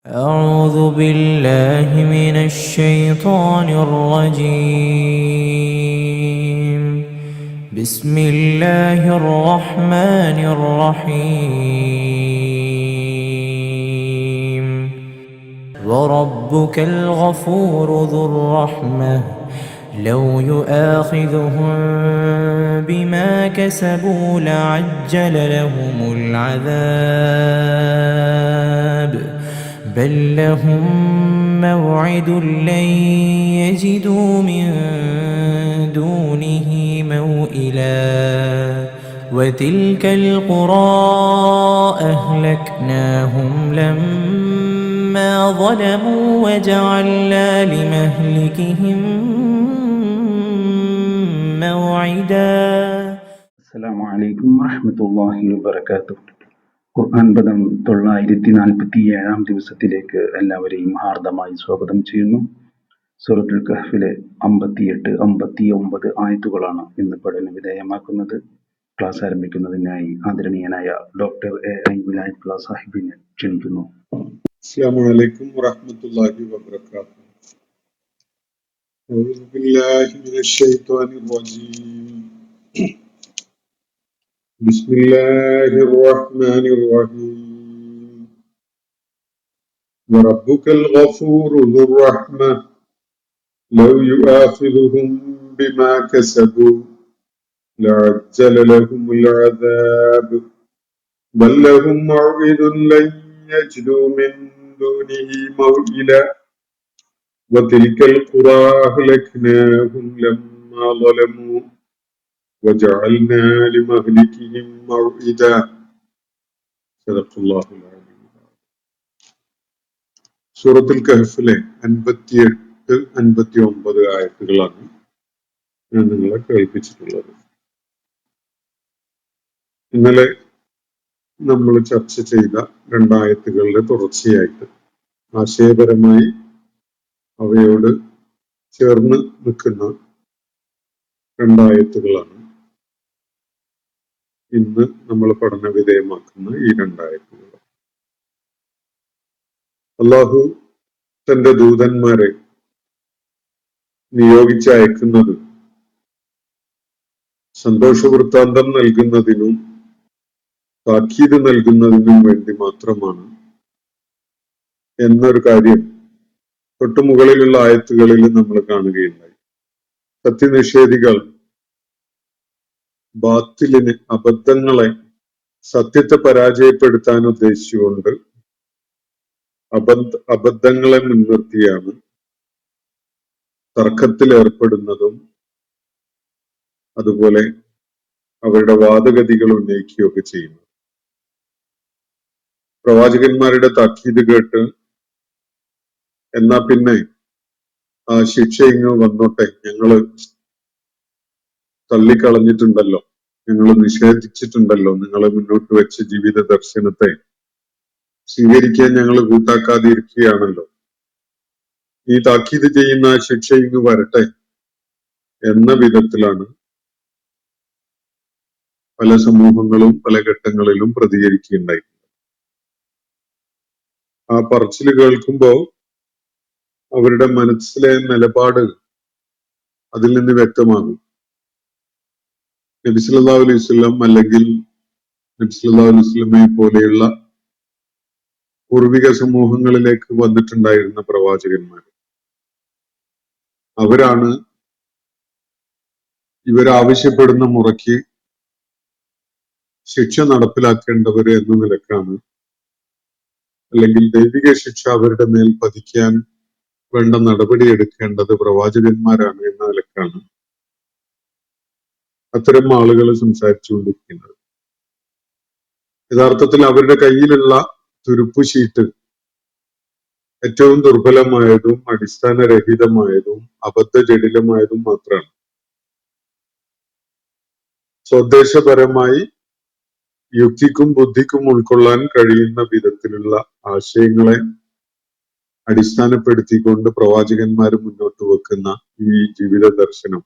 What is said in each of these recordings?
أعوذ بالله من الشيطان الرجيم. بسم الله الرحمن الرحيم. وربك الغفور ذو الرحمة لو يؤاخذهم بما كسبوا لعجل لهم العذاب بل لهم موعد لن يجدوا من دونه موئلا وتلك القرى أهلكناهم لما ظلموا وجعلنا لمهلكهم موعدا. السلام عليكم ورحمة الله وبركاته. ഖുർആൻ പദം 947 ദിവസത്തിലേക്ക് എല്ലാവരെയും ഹാർദമായി സ്വാഗതം ചെയ്യുന്നു. സൂറത്തുൽ കഹ്ഫിലെ 58, 59 ആയത്തുകളാണ് ഇന്ന് പഠന വിധേയമാക്കുന്നത്. ക്ലാസ് ആരംഭിക്കുന്നതിനായി ആദരണീയനായ ഡോക്ടർ എ വിലായത്തുള്ള സാഹിബിനെ ക്ഷണിക്കുന്നു. അസ്സലാമു അലൈക്കും വറഹ്മത്തുള്ളാഹി വബറകാതുഹു. അഊദു ബില്ലാഹി മിനശ് ശൈത്വാനിർ റജീം. ബിസ്മില്ലാഹിർ റഹ്മാനിർ റഹീം. വറബ്ബുകൽ ഗഫൂറു ദുർ റഹ്മ ലൗ യുആഖിദുഹും ബിമാ കസബു ലഅജ്ജല ലഹുമുൽ അദാബ് ബൽ ലഹും മൗഇദുൻ ലൻ യജ്ദൂ മിൻ ദൂനിഹി മൗഇല وتلك القرى أهلكناهم لما ظلموا وجعلنا لمهلكهم موعدا صدق الله العظيم. സൂറത്തുൽ കഹ്ഫിലെ 58, 59 ആയത്തുകളാണ് ഞാൻ നിങ്ങളെ കേൾപ്പിച്ചിട്ടുള്ളത്. ഇന്നലെ നമ്മൾ ചർച്ച ചെയ്ത രണ്ടായത്തുകളുടെ തുടർച്ചയായിട്ട് ആശയപരമായി അവയോട് ചേർന്ന് നിൽക്കുന്ന രണ്ടായത്തുകളാണ് ഇന്ന് നമ്മൾ പഠന വിധേയമാക്കുന്ന ഈ രണ്ടായത്തുകൾ. അള്ളാഹു തന്റെ ദൂതന്മാരെ നിയോഗിച്ചയക്കുന്നത് സന്തോഷവൃത്താന്തം നൽകുന്നതിനും താക്കീത് നൽകുന്നതിനും വേണ്ടി മാത്രമാണ് എന്നൊരു കാര്യം തൊട്ടുമുകളിലുള്ള ആയത്തുകളിൽ നമ്മൾ കാണുകയുണ്ടായി. സത്യനിഷേധികൾ ബാത്തിലിന്, അബദ്ധങ്ങളെ സത്യത്തെ പരാജയപ്പെടുത്താൻ ഉദ്ദേശിച്ചുകൊണ്ട് അബദ്ധങ്ങളെ മുൻനിർത്തിയാണ് തർക്കത്തിൽ ഏർപ്പെടുന്നതും അതുപോലെ അവരുടെ വാദഗതികൾ ഉന്നയിക്കുകയൊക്കെ ചെയ്യുന്നു. പ്രവാചകന്മാരുടെ താക്കീത് കേട്ട് എന്നാ പിന്നെ ആ ശിക്ഷ ഇങ്ങ് വന്നോട്ടെ, ഞങ്ങള് തള്ളിക്കളഞ്ഞിട്ടുണ്ടല്ലോ, ഞങ്ങൾ നിഷേധിച്ചിട്ടുണ്ടല്ലോ, നിങ്ങളെ മുന്നോട്ട് വെച്ച ജീവിത ദർശനത്തെ സ്വീകരിക്കാൻ ഞങ്ങൾ കൂട്ടാക്കാതെ ഇരിക്കുകയാണല്ലോ, ഈ താക്കീത് ചെയ്യുന്ന ആ ശിക്ഷ ഇങ്ങ് വരട്ടെ എന്ന വിധത്തിലാണ് പല സമൂഹങ്ങളും പല ഘട്ടങ്ങളിലും പ്രതികരിക്കുകയുണ്ടായിട്ടുണ്ട്. ആ പറച്ചില് കേൾക്കുമ്പോ അവരുടെ മനസ്സിലെ നിലപാട് അതിൽ നിന്ന് വ്യക്തമാകും. നബി സല്ലല്ലാഹു അലൈഹി വസല്ലം അല്ലെങ്കിൽ നബി സല്ലല്ലാഹു അലൈഹി വസല്ലമയെ പോലെയുള്ള പൂർവിക സമൂഹങ്ങളിലേക്ക് വന്നിട്ടുണ്ടായിരുന്ന പ്രവാചകന്മാർ, അവരാണ് ഇവരാവശ്യപ്പെടുന്ന മുറയ്ക്ക് ശിക്ഷ നടപ്പിലാക്കേണ്ടവര് എന്ന നിലക്കാണ്, അല്ലെങ്കിൽ ദൈവിക ശിക്ഷ അവരുടെ മേൽ പതിക്കാൻ വേണ്ട നടപടി എടുക്കേണ്ടത് പ്രവാചകന്മാരാണ് എന്ന നിലക്കാണ് അത്തരം ആളുകൾ സംസാരിച്ചുകൊണ്ടിരിക്കുന്നത്. യഥാർത്ഥത്തിൽ അവരുടെ കയ്യിലുള്ള തുരുപ്പു ഷീറ്റ് ഏറ്റവും ദുർബലമായതും അടിസ്ഥാനരഹിതമായതും അബദ്ധജടിലമായതും മാത്രമാണ്. സ്വദേശപരമായി യുക്തിക്കും ബുദ്ധിക്കും ഉൾക്കൊള്ളാൻ കഴിയുന്ന വിധത്തിലുള്ള ആശയങ്ങളെ അടിസ്ഥാനപ്പെടുത്തിക്കൊണ്ട് പ്രവാചകന്മാർ മുന്നോട്ട് വെക്കുന്ന ഈ ജീവിത ദർശനം,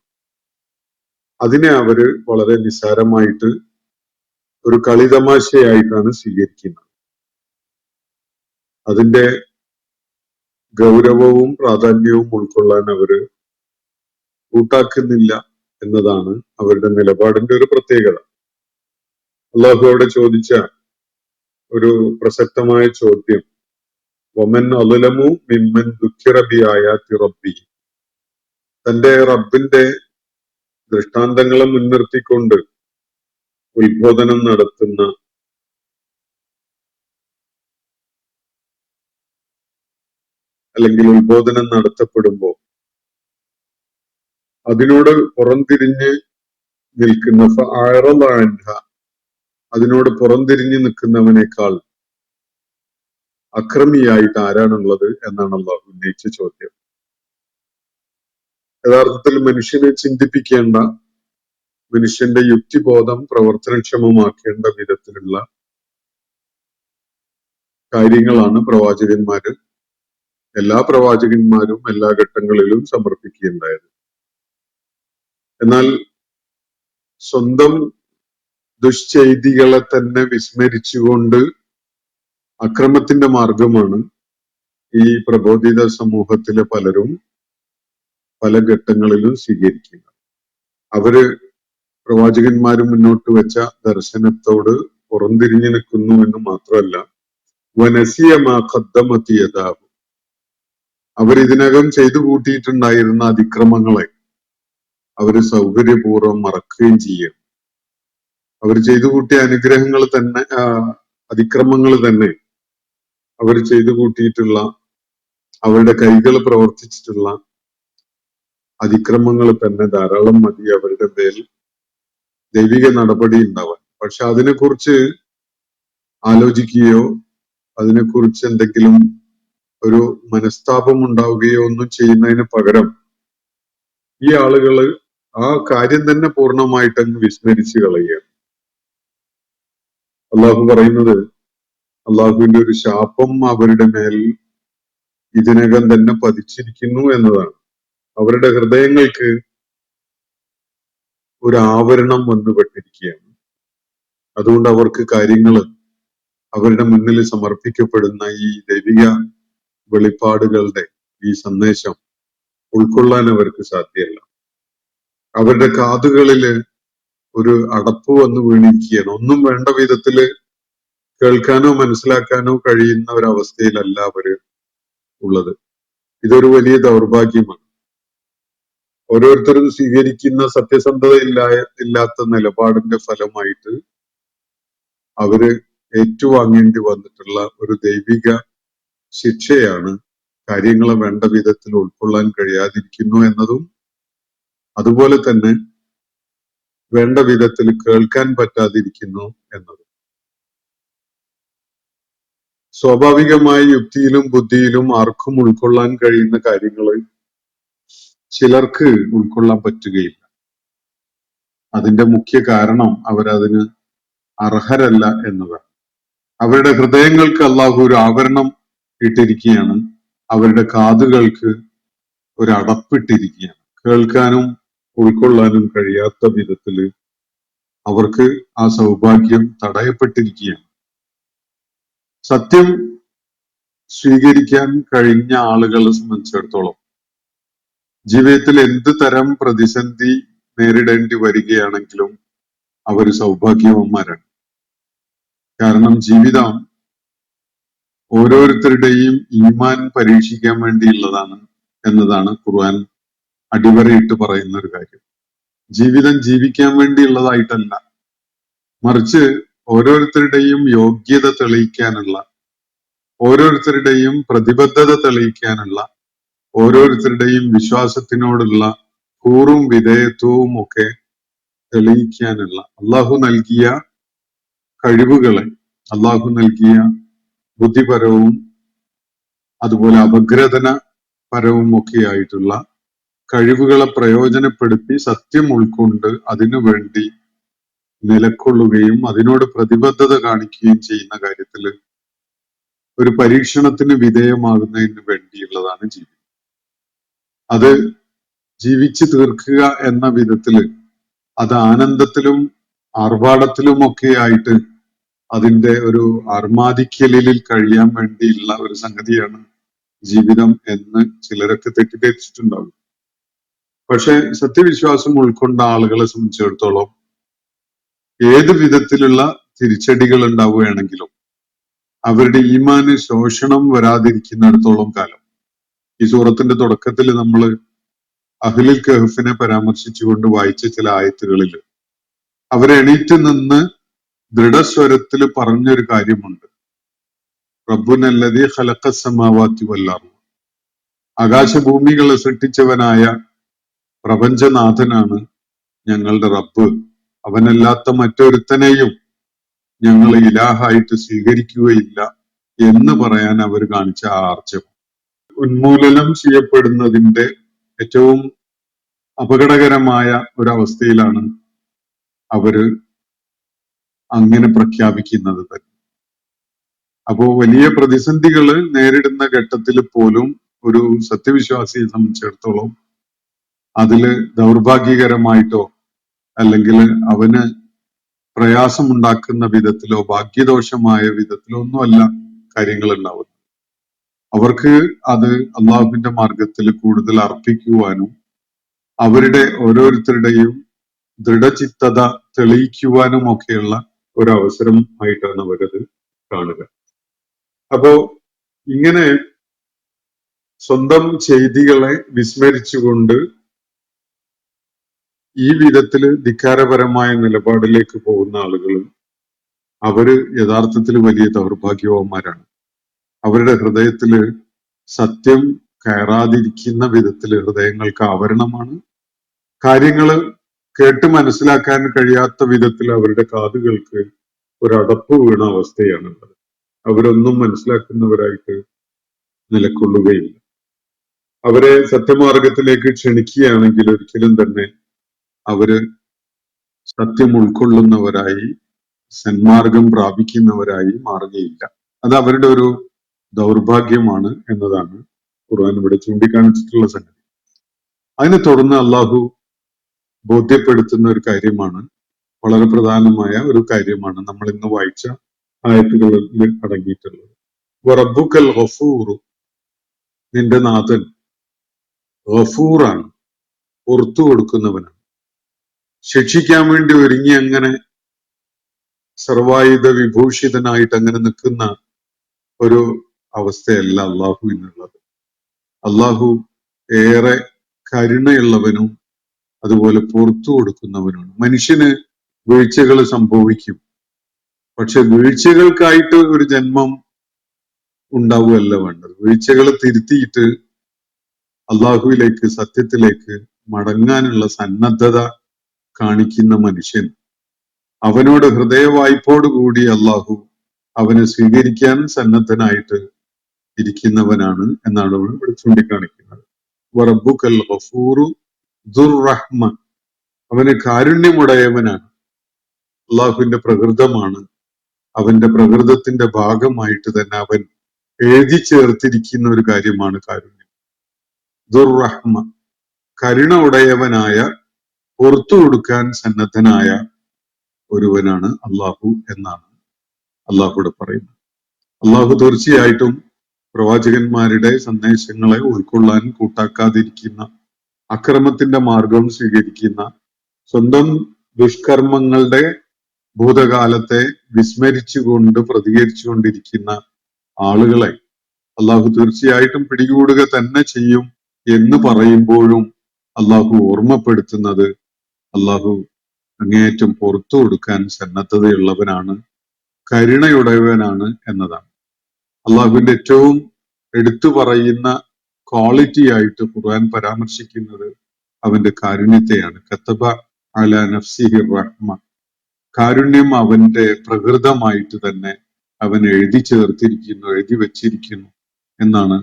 അതിനെ അവര് വളരെ നിസ്സാരമായിട്ട് ഒരു കളിതമാശയായിട്ടാണ് സ്വീകരിക്കുന്നത്. അതിന്റെ ഗൗരവവും പ്രാധാന്യവും ഉൾക്കൊള്ളാൻ അവര് കൂട്ടാക്കുന്നില്ല എന്നതാണ് അവരുടെ നിലപാടിന്റെ ഒരു പ്രത്യേകത. അള്ളാഹു അവിടെ ചോദിച്ച ഒരു പ്രസക്തമായ ചോദ്യം, വമൻ അളലമു മിമ്മൻ ദുഃഖിറ ബി ആയാതി റബ്ബി, തന്റെ റബ്ബിന്റെ ദൃഷ്ടാന്തങ്ങളെ മുൻനിർത്തിക്കൊണ്ട് ഉത്ബോധനം നടത്തുന്ന അല്ലെങ്കിൽ ഉത്ബോധനം നടത്തപ്പെടുമ്പോൾ അതിനോട് പുറംതിരിഞ്ഞ് നിൽക്കുന്ന അതിനോട് പുറംതിരിഞ്ഞ് നിൽക്കുന്നവനേക്കാൾ അക്രമിയായിട്ട് ആരാണുള്ളത് എന്നാണ് അള്ളാഹു ഉന്നയിച്ച ചോദ്യം. യഥാർത്ഥത്തിൽ മനുഷ്യനെ ചിന്തിപ്പിക്കേണ്ട, മനുഷ്യന്റെ യുക്തിബോധം പ്രവർത്തനക്ഷമമാക്കേണ്ട വിധത്തിലുള്ള കാര്യങ്ങളാണ് എല്ലാ പ്രവാചകന്മാരും എല്ലാ ഘട്ടങ്ങളിലും സമർപ്പിക്കുകയുണ്ടായത്. എന്നാൽ സ്വന്തം ദുശ്ചെയ്തികളെ തന്നെ വിസ്മരിച്ചുകൊണ്ട് അക്രമത്തിന്റെ മാർഗമാണ് ഈ പ്രബോധിത സമൂഹത്തിലെ പലരും പല ഘട്ടങ്ങളിലും സ്വീകരിക്കുന്നത്. അവര് പ്രവാചകന്മാര് മുന്നോട്ട് വെച്ച ദർശനത്തോട് പുറംതിരിഞ്ഞു നിൽക്കുന്നു എന്ന് മാത്രമല്ല, വനസിയമാഖദ്ദമത്തിയതാവും, അവരിതിനകം ചെയ്തു കൂട്ടിയിട്ടുണ്ടായിരുന്ന അതിക്രമങ്ങളെ അവര് സൗകര്യപൂർവ്വം മറക്കുകയും ചെയ്യും. അവർ ചെയ്തു കൂട്ടിയ അനുഗ്രഹങ്ങൾ തന്നെ അതിക്രമങ്ങൾ തന്നെ അവർ ചെയ്തു കൂട്ടിയിട്ടുള്ള, അവരുടെ കൈകൾ പ്രവർത്തിച്ചിട്ടുള്ള അതിക്രമങ്ങൾ തന്നെ ധാരാളം മതി അവരുടെ മേൽ ദൈവിക നടപടി ഉണ്ടാവാൻ. പക്ഷെ അതിനെക്കുറിച്ച് ആലോചിക്കുകയോ അതിനെക്കുറിച്ച് എന്തെങ്കിലും ഒരു മനസ്താപം ഉണ്ടാവുകയോ ഒന്നും ചെയ്യുന്നതിന് പകരം ഈ ആളുകള് ആ കാര്യം തന്നെ പൂർണ്ണമായിട്ടങ്ങ് വിസ്മരിച്ച് കളയുകയാണ്. അള്ളാഹു പറയുന്നത്, അള്ളാഹുവിന്റെ ഒരു ശാപം അവരുടെ മേൽ ഇതിനകം തന്നെ പതിച്ചിരിക്കുന്നു എന്നതാണ്. അവരുടെ ഹൃദയങ്ങൾക്ക് ഒരു ആവരണം വന്നുപെട്ടിരിക്കുകയാണ്. അതുകൊണ്ട് അവർക്ക് കാര്യങ്ങൾ, അവരുടെ മുന്നിൽ സമർപ്പിക്കപ്പെടുന്ന ഈ ദൈവിക വെളിപ്പാടുകളുടെ ഈ സന്ദേശം ഉൾക്കൊള്ളാൻ അവർക്ക് സാധ്യമല്ല. അവരുടെ കാതുകളില് ഒരു അടപ്പ് വന്നു വീണിരിക്കുകയാണ്. ഒന്നും വേണ്ട വിധത്തില് കേൾക്കാനോ മനസ്സിലാക്കാനോ കഴിയുന്ന ഒരവസ്ഥയിലല്ല അവര് ഉള്ളത്. ഇതൊരു വലിയ ദൗർഭാഗ്യമാണ്. ഓരോരുത്തരും സ്വീകരിക്കുന്ന ഇല്ലാത്ത നിലപാടിന്റെ ഫലമായിട്ട് അവര് ഏറ്റുവാങ്ങേണ്ടി വന്നിട്ടുള്ള ഒരു ദൈവിക ശിക്ഷയാണ് കാര്യങ്ങളെ വേണ്ട വിധത്തിൽ ഉൾക്കൊള്ളാൻ കഴിയാതിരിക്കുന്നു എന്നതും, അതുപോലെ തന്നെ വേണ്ട വിധത്തിൽ കേൾക്കാൻ പറ്റാതിരിക്കുന്നു എന്നതും. സ്വാഭാവികമായി യുക്തിയിലും ബുദ്ധിയിലും ആർക്കും ഉൾക്കൊള്ളാൻ കഴിയുന്ന കാര്യങ്ങൾ ചിലർക്ക് ഉൾക്കൊള്ളാൻ പറ്റുകയില്ല. അതിന്റെ മുഖ്യ കാരണം അവരതിന് അർഹരല്ല എന്നതാണ്. അവരുടെ ഹൃദയങ്ങൾക്ക് അള്ളാഹു ഒരു ആവരണം ഇട്ടിരിക്കുകയാണ്. അവരുടെ കാതുകൾക്ക് ഒരു അടപ്പിട്ടിരിക്കുകയാണ്. കേൾക്കാനും ഉൾക്കൊള്ളാനും കഴിയാത്ത വിധത്തില് അവർക്ക് ആ സൗഭാഗ്യം തടയപ്പെട്ടിരിക്കുകയാണ്. സത്യം സ്വീകരിക്കാൻ കഴിഞ്ഞ ആളുകളെ സംബന്ധിച്ചിടത്തോളം ജീവിതത്തിൽ എന്ത് തരം പ്രതിസന്ധി നേരിടേണ്ടി വരികയാണെങ്കിലും അവർ സൗഭാഗ്യവന്മാരാണ്. കാരണം ജീവിതം ഓരോരുത്തരുടെയും ഈമാൻ പരീക്ഷിക്കാൻ വേണ്ടിയുള്ളതാണ് എന്നതാണ് ഖുർആൻ അടിവരയിട്ട് പറയുന്ന ഒരു കാര്യം. ജീവിതം ജീവിക്കാൻ വേണ്ടിയുള്ളതായിട്ടല്ല, മറിച്ച് ഓരോരുത്തരുടെയും യോഗ്യത തെളിയിക്കാനുള്ള, ഓരോരുത്തരുടെയും പ്രതിബദ്ധത തെളിയിക്കാനുള്ള, ഓരോരുത്തരുടെയും വിശ്വാസത്തിനോടുള്ള കൂറും വിധേയത്വവും ഒക്കെ തെളിയിക്കാനുള്ള അള്ളാഹു നൽകിയ കഴിവുകളെ, അള്ളാഹു നൽകിയ ബുദ്ധിപരവും അതുപോലെ അപഗ്രഥനപരവും ഒക്കെ ആയിട്ടുള്ള കഴിവുകളെ പ്രയോജനപ്പെടുത്തി സത്യം ഉൾക്കൊണ്ട് അതിനു വേണ്ടി നിലകൊള്ളുകയും അതിനോട് പ്രതിബദ്ധത കാണിക്കുകയും ചെയ്യുന്ന കാര്യത്തിൽ ഒരു പരീക്ഷണത്തിന് വിധേയമാകുന്നതിന് വേണ്ടിയുള്ളതാണ് ജീവിതം. അത് ജീവിച്ചു തീർക്കുക എന്ന വിധത്തില് അത് ആനന്ദത്തിലും ആർഭാടത്തിലും ഒക്കെ ആയിട്ട് അതിന്റെ ഒരു ആർമാദിക്കലിൽ കഴിയാൻ വേണ്ടിയുള്ള ഒരു സംഗതിയാണ് ജീവിതം എന്ന് ചിലരൊക്കെ തെറ്റിദ്ധരിച്ചിട്ടുണ്ടാകും. പക്ഷെ സത്യവിശ്വാസം ഉൾക്കൊണ്ട ആളുകളെ സംബന്ധിച്ചിടത്തോളം ഏത് വിധത്തിലുള്ള തിരിച്ചടികൾ ഉണ്ടാവുകയാണെങ്കിലും അവരുടെ ഈമാന് ശോഷണം വരാതിരിക്കുന്നിടത്തോളം കാലം, ഈ സൂറത്തിന്റെ തുടക്കത്തിൽ നമ്മൾ അഹ്ലുൽ കഹ്ഫിനെ പരാമർശിച്ചുകൊണ്ട് വായിച്ച ചില ആയത്തുകളിൽ അവരെ എണീറ്റ് നിന്ന് ദൃഢസ്വരത്തിൽ പറഞ്ഞൊരു കാര്യമുണ്ട്. റബ്ബുനല്ലദീ ഖലഖസ് സമാവാതി വൽ അർദ്, ആകാശഭൂമികളെ സൃഷ്ടിച്ചവനായ പ്രപഞ്ചനാഥനാണ് ഞങ്ങളുടെ റബ്ബ്. അവനല്ലാത്ത മറ്റൊരുത്തനെയും ഞങ്ങൾ ഇലാഹായിട്ട് സ്വീകരിക്കുകയില്ല എന്ന് പറയാൻ അവർ കാണിച്ച ആ ആർജവം ഉന്മൂലനം ചെയ്യപ്പെടുന്നതിന്റെ ഏറ്റവും അപകടകരമായ ഒരവസ്ഥയിലാണ് അവര് അങ്ങനെ പ്രഖ്യാപിക്കുന്നത് തന്നെ. അപ്പോ വലിയ പ്രതിസന്ധികൾ നേരിടുന്ന ഘട്ടത്തിൽ പോലും ഒരു സത്യവിശ്വാസിയെ സംബന്ധിച്ചിടത്തോളം അതില് ദൗർഭാഗ്യകരമായിട്ടോ അല്ലെങ്കിൽ അവന് പ്രയാസമുണ്ടാക്കുന്ന വിധത്തിലോ ഭാഗ്യദോഷമായ വിധത്തിലോ ഒന്നുമല്ല കാര്യങ്ങൾ ഉണ്ടാവുന്നത്. അവർക്ക് അത് അള്ളാഹുവിന്റെ മാർഗത്തിൽ കൂടുതൽ അർപ്പിക്കുവാനും അവരുടെ ഓരോരുത്തരുടെയും ദൃഢചിത്തത തെളിയിക്കുവാനും ഒക്കെയുള്ള ഒരു അവസരം ആയിട്ടാണ് അവരത് കാണുക. അപ്പോ ഇങ്ങനെ സ്വന്തം ചെയ്തികളെ വിസ്മരിച്ചുകൊണ്ട് ഈ വിധത്തില് ധിക്കാരപരമായ നിലപാടിലേക്ക് പോകുന്ന ആളുകൾ അവര് യഥാർത്ഥത്തിൽ വലിയ ദൗർഭാഗ്യവാന്മാരാണ്. അവരുടെ ഹൃദയത്തില് സത്യം കയറാതിരിക്കുന്ന വിധത്തില് ഹൃദയങ്ങൾക്ക് ആവരണമാണ്. കാര്യങ്ങള് കേട്ട് മനസ്സിലാക്കാൻ കഴിയാത്ത വിധത്തിൽ അവരുടെ കാതുകൾക്ക് ഒരടപ്പ് വീണ അവസ്ഥയാണുള്ളത്. അവരൊന്നും മനസ്സിലാക്കുന്നവരായിട്ട് നിലകൊള്ളുകയില്ല. അവരെ സത്യമാർഗത്തിലേക്ക് ക്ഷണിക്കുകയാണെങ്കിൽ ഒരിക്കലും തന്നെ അവര് സത്യം ഉൾക്കൊള്ളുന്നവരായി സന്മാർഗം പ്രാപിക്കുന്നവരായി മാറുകയില്ല. അത് അവരുടെ ഒരു ദൗർഭാഗ്യമാണ് എന്നതാണ് ഖുർആൻ ഇവിടെ ചൂണ്ടിക്കാണിച്ചിട്ടുള്ള സംഗതി. അതിനെ തുടർന്ന് അള്ളാഹു ബോധ്യപ്പെടുത്തുന്ന ഒരു കാര്യമാണ്, വളരെ പ്രധാനമായ ഒരു കാര്യമാണ് നമ്മൾ ഇന്ന് വായിച്ച ആയത്തുകളിൽ അടങ്ങിയിട്ടുള്ളത്. റബ്ബുക്കൽ ഗഫൂർ, നിന്റെ നാഥൻ ഗഫൂറാണ്, പുറത്തു കൊടുക്കുന്നവനാണ്. ശിക്ഷിക്കാൻ വേണ്ടി ഒരുങ്ങി അങ്ങനെ സർവായുധ വിഭൂഷിതനായിട്ട് അങ്ങനെ നിൽക്കുന്ന ഒരു അവസ്ഥയല്ല അള്ളാഹു എന്നുള്ളത്. അള്ളാഹു ഏറെ കരുണയുള്ളവനും അതുപോലെ പുറത്തു കൊടുക്കുന്നവനുമാണ്. മനുഷ്യന് വീഴ്ചകൾ സംഭവിക്കും, പക്ഷെ വീഴ്ചകൾക്കായിട്ട് ഒരു ജന്മം ഉണ്ടാവുകയല്ല വേണ്ടത്. വീഴ്ചകൾ തിരുത്തിയിട്ട് അള്ളാഹുവിലേക്ക് സത്യത്തിലേക്ക് മടങ്ങാനുള്ള സന്നദ്ധത കാണിക്കുന്ന മനുഷ്യൻ, അവനോട് ഹൃദയവായ്പോടുകൂടി അള്ളാഹു അവനെ സ്വീകരിക്കാൻ സന്നദ്ധനായിട്ട് ഇരിക്കുന്നവനാണ് എന്നാണ് ഇവിടെ ചൂണ്ടിക്കാണിക്കുന്നത്. റബ്ബുക്കൽ ഗഫൂറു ദുർ റഹ്മ, അവന് കാരുണ്യമുടയവനാണ്. അള്ളാഹുവിന്റെ പ്രകൃതമാണ്. അവന്റെ പ്രകൃതത്തിന്റെ ഭാഗമായിട്ട് തന്നെ അവൻ എഴുതി ചേർത്തിരിക്കുന്ന ഒരു കാര്യമാണ് കാരുണ്യം. ദുർ റഹ്മ, കരുണ ഉടയവനായ, പുറത്തു കൊടുക്കാൻ സന്നദ്ധനായ ഒരുവനാണ് അള്ളാഹു എന്നാണ് അള്ളാഹുവിടെ പറയുന്നത്. അള്ളാഹു തീർച്ചയായിട്ടും പ്രവാചകന്മാരുടെ സന്ദേശങ്ങളെ ഉൾക്കൊള്ളാൻ കൂട്ടാക്കാതിരിക്കുന്ന, അക്രമത്തിന്റെ മാർഗം സ്വീകരിക്കുന്ന, സ്വന്തം ദുഷ്കർമ്മങ്ങളുടെ ഭൂതകാലത്തെ വിസ്മരിച്ചുകൊണ്ട് പ്രതികരിച്ചുകൊണ്ടിരിക്കുന്ന ആളുകളെ അള്ളാഹു തീർച്ചയായിട്ടും പിടികൂടുക തന്നെ ചെയ്യും എന്ന് പറയുമ്പോഴും അള്ളാഹു ഓർമ്മപ്പെടുത്തുന്നത് അള്ളാഹു അങ്ങേയറ്റം പുറത്തു കൊടുക്കാൻ സന്നദ്ധതയുള്ളവനാണ്, കരുണയുടയവനാണ് എന്നതാണ്. അള്ളാഹുവിന്റെ ഏറ്റവും എടുത്തു പറയുന്ന ക്വാളിറ്റി ആയിട്ട് ഖുർആൻ പരാമർശിക്കുന്നത് അവന്റെ കാരുണ്യത്തെയാണ്. കതബ അലാ നഫ്സിഹി റഹ്മ, കാരുണ്യം അവന്റെ പ്രകൃതമായിട്ട് തന്നെ അവൻ എഴുതി ചേർത്തിരിക്കുന്നു, എഴുതി വച്ചിരിക്കുന്നു എന്നാണ്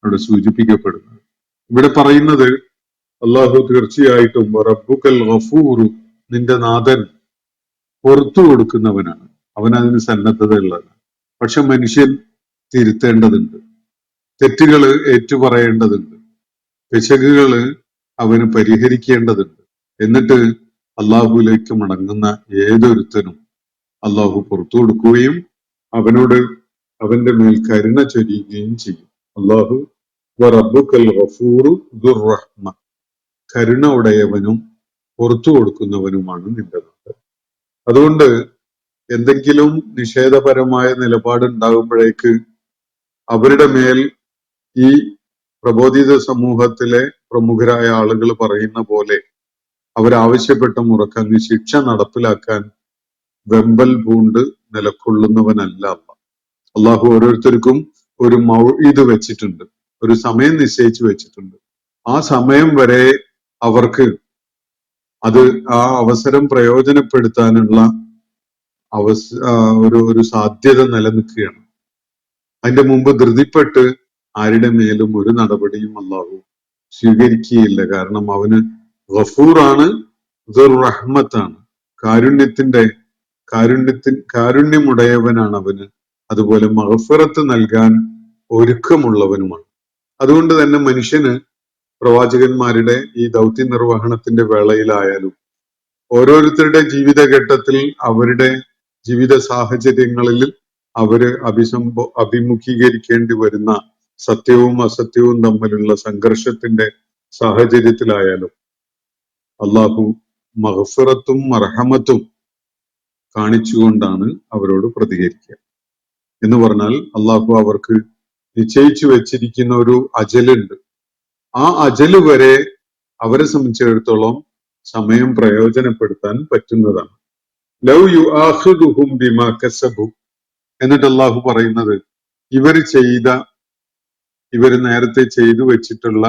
അവിടെ സൂചിപ്പിക്കപ്പെടുന്നത്. ഇവിടെ പറയുന്നത് അള്ളാഹു തീർച്ചയായിട്ടും റബ്ബുക്കൽ ഗഫൂറു, നിന്റെ നാഥൻ പുറത്തു കൊടുക്കുന്നവനാണ്, അവൻ അതിന് സന്നദ്ധതയുള്ളതാണ്. പക്ഷെ മനുഷ്യൻ തിരുത്തേണ്ടതുണ്ട്, തെറ്റുകള് ഏറ്റുപറയേണ്ടതുണ്ട്, പിശകുകള് അവന് പരിഹരിക്കേണ്ടതുണ്ട്. എന്നിട്ട് അള്ളാഹുവിലേക്ക് മടങ്ങുന്ന ഏതൊരുത്തനും അള്ളാഹു പുറത്തു കൊടുക്കുകയും അവനോട് അവന്റെ മേൽ കരുണ ചൊരിയുകയും ചെയ്യും. അള്ളാഹു വറബ്ബുക്കൽ ഗഫൂറു ദുർറഹ്മ, കരുണ ഉടയവനും പുറത്തു കൊടുക്കുന്നവനുമാണ് നിന്റെ നാഥൻ. അതുകൊണ്ട് എന്തെങ്കിലും നിഷേധപരമായ നിലപാടുണ്ടാകുമ്പോഴേക്ക് അവരുടെ മേൽ ഈ പ്രബോധിത സമൂഹത്തിലെ പ്രമുഖരായ ആളുകൾ പറയുന്ന പോലെ അവരാവശ്യപ്പെട്ട മുറക്കങ്ങ് ശിക്ഷ നടപ്പിലാക്കാൻ വെമ്പൽ പൂണ്ട് നിലകൊള്ളുന്നവനല്ല അല്ലാഹ്. അള്ളാഹു ഓരോരുത്തർക്കും ഒരു മൗഇദ് വെച്ചിട്ടുണ്ട്, ഒരു സമയം നിശ്ചയിച്ചു വെച്ചിട്ടുണ്ട്. ആ സമയം വരെ അവർക്ക് അത് ആ അവസരം പ്രയോജനപ്പെടുത്താനുള്ള ഒരു സാധ്യത നിലനിൽക്കുകയാണ്. അതിന്റെ മുമ്പ് ധൃതിപ്പെട്ട് ആരുടെ മേലും ഒരു നടപടിയും അള്ളാഹു സ്വീകരിക്കുകയില്ല. കാരണം അവന് ഗഫൂറാണ്, റഹ്മത്താണ്, കാരുണ്യമുടയവനാണ് അവന്. അതുപോലെ മഗ്ഫിറത്ത് നൽകാൻ ഒരുക്കമുള്ളവനുമാണ്. അതുകൊണ്ട് തന്നെ മനുഷ്യന് പ്രവാചകന്മാരുടെ ഈ ദൗത്യ നിർവഹണത്തിന്റെ വേളയിലായാലും ഓരോരുത്തരുടെ ജീവിതഘട്ടത്തിൽ അവരുടെ ജീവിത സാഹചര്യങ്ങളിൽ അവര് അഭിമുഖീകരിക്കേണ്ടി വരുന്ന സത്യവും അസത്യവും തമ്മിലുള്ള സംഘർഷത്തിന്റെ സാഹചര്യത്തിലായാലും അള്ളാഹു മഗ്ഫിറത്തും മർഹമത്തും കാണിച്ചുകൊണ്ടാണ് അവരോട് പ്രതികരിക്കുക. എന്ന് പറഞ്ഞാൽ അള്ളാഹു അവർക്ക് നിശ്ചയിച്ചു വെച്ചിരിക്കുന്ന ഒരു അജലുണ്ട്. ആ അജല് വരെ അവരെ സംബന്ധിച്ചിടത്തോളം സമയം പ്രയോജനപ്പെടുത്താൻ പറ്റുന്നതാണ്. ലൗ യുആഖിദുഹും ബിമാ കസബു, എന്നിട്ട് അള്ളാഹു പറയുന്നത് ഇവർ നേരത്തെ ചെയ്തു വെച്ചിട്ടുള്ള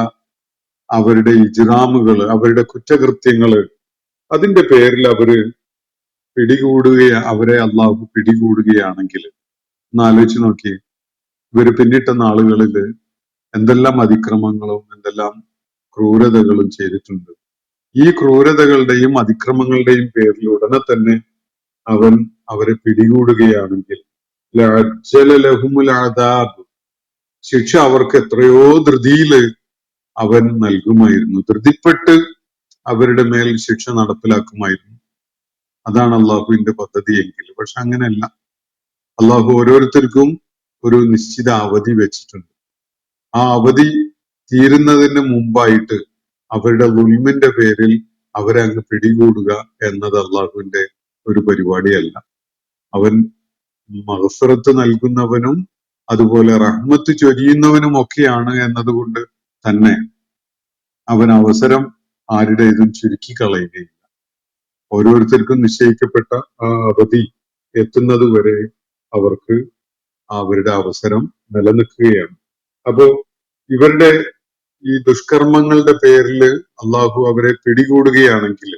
അവരുടെ ഇജ്റാമുകൾ, അവരുടെ കുറ്റകൃത്യങ്ങള്, അതിന്റെ പേരിൽ അവരെ അള്ളാഹു പിടികൂടുകയാണെങ്കിൽ ഒന്ന് ആലോചിച്ച് നോക്കിയേ. ഇവര് പിന്നിട്ട നാളുകളിൽ എന്തെല്ലാം അതിക്രമങ്ങളും എന്തെല്ലാം ക്രൂരതകളും ചെയ്തിട്ടുണ്ട്. ഈ ക്രൂരതകളുടെയും അതിക്രമങ്ങളുടെയും പേരിൽ ഉടനെ തന്നെ അവൻ അവരെ പിടികൂടുകയാണെങ്കിൽ ശിക്ഷ അവർക്ക് എത്രയോ ധൃതിയില് അവൻ നൽകുമായിരുന്നു, ധൃതിപ്പെട്ട് അവരുടെ മേൽ ശിക്ഷ നടപ്പിലാക്കുമായിരുന്നു. അതാണ് അള്ളാഹുവിന്റെ പദ്ധതി എങ്കിൽ. പക്ഷെ അങ്ങനെയല്ല. അള്ളാഹു ഓരോരുത്തർക്കും ഒരു നിശ്ചിത അവധി വെച്ചിട്ടുണ്ട്. ആ അവധി തീരുന്നതിന് മുമ്പായിട്ട് അവരുടെ ഉൽമിന്റെ പേരിൽ അവരെ അങ്ങ് പിടികൂടുക എന്നത് അള്ളാഹുവിന്റെ ഒരു പരിപാടിയല്ല. അവൻ മഗ്ഫിറത്ത് നൽകുന്നവനും അതുപോലെ റഹ്മത്ത് ചൊരിയുന്നവനും ഒക്കെയാണ് എന്നതുകൊണ്ട് തന്നെ അവൻ അവസരം ആരുടേതും ചുരുക്കി കളയുകയില്ല. ഓരോരുത്തർക്കും നിശ്ചയിക്കപ്പെട്ട ആ അവധി എത്തുന്നത് വരെ അവർക്ക് അവരുടെ അവസരം നിലനിൽക്കുകയാണ്. അപ്പോ ഇവരുടെ ഈ ദുഷ്കർമ്മങ്ങളുടെ പേരിൽ അള്ളാഹു അവരെ പിടികൂടുകയാണെങ്കിൽ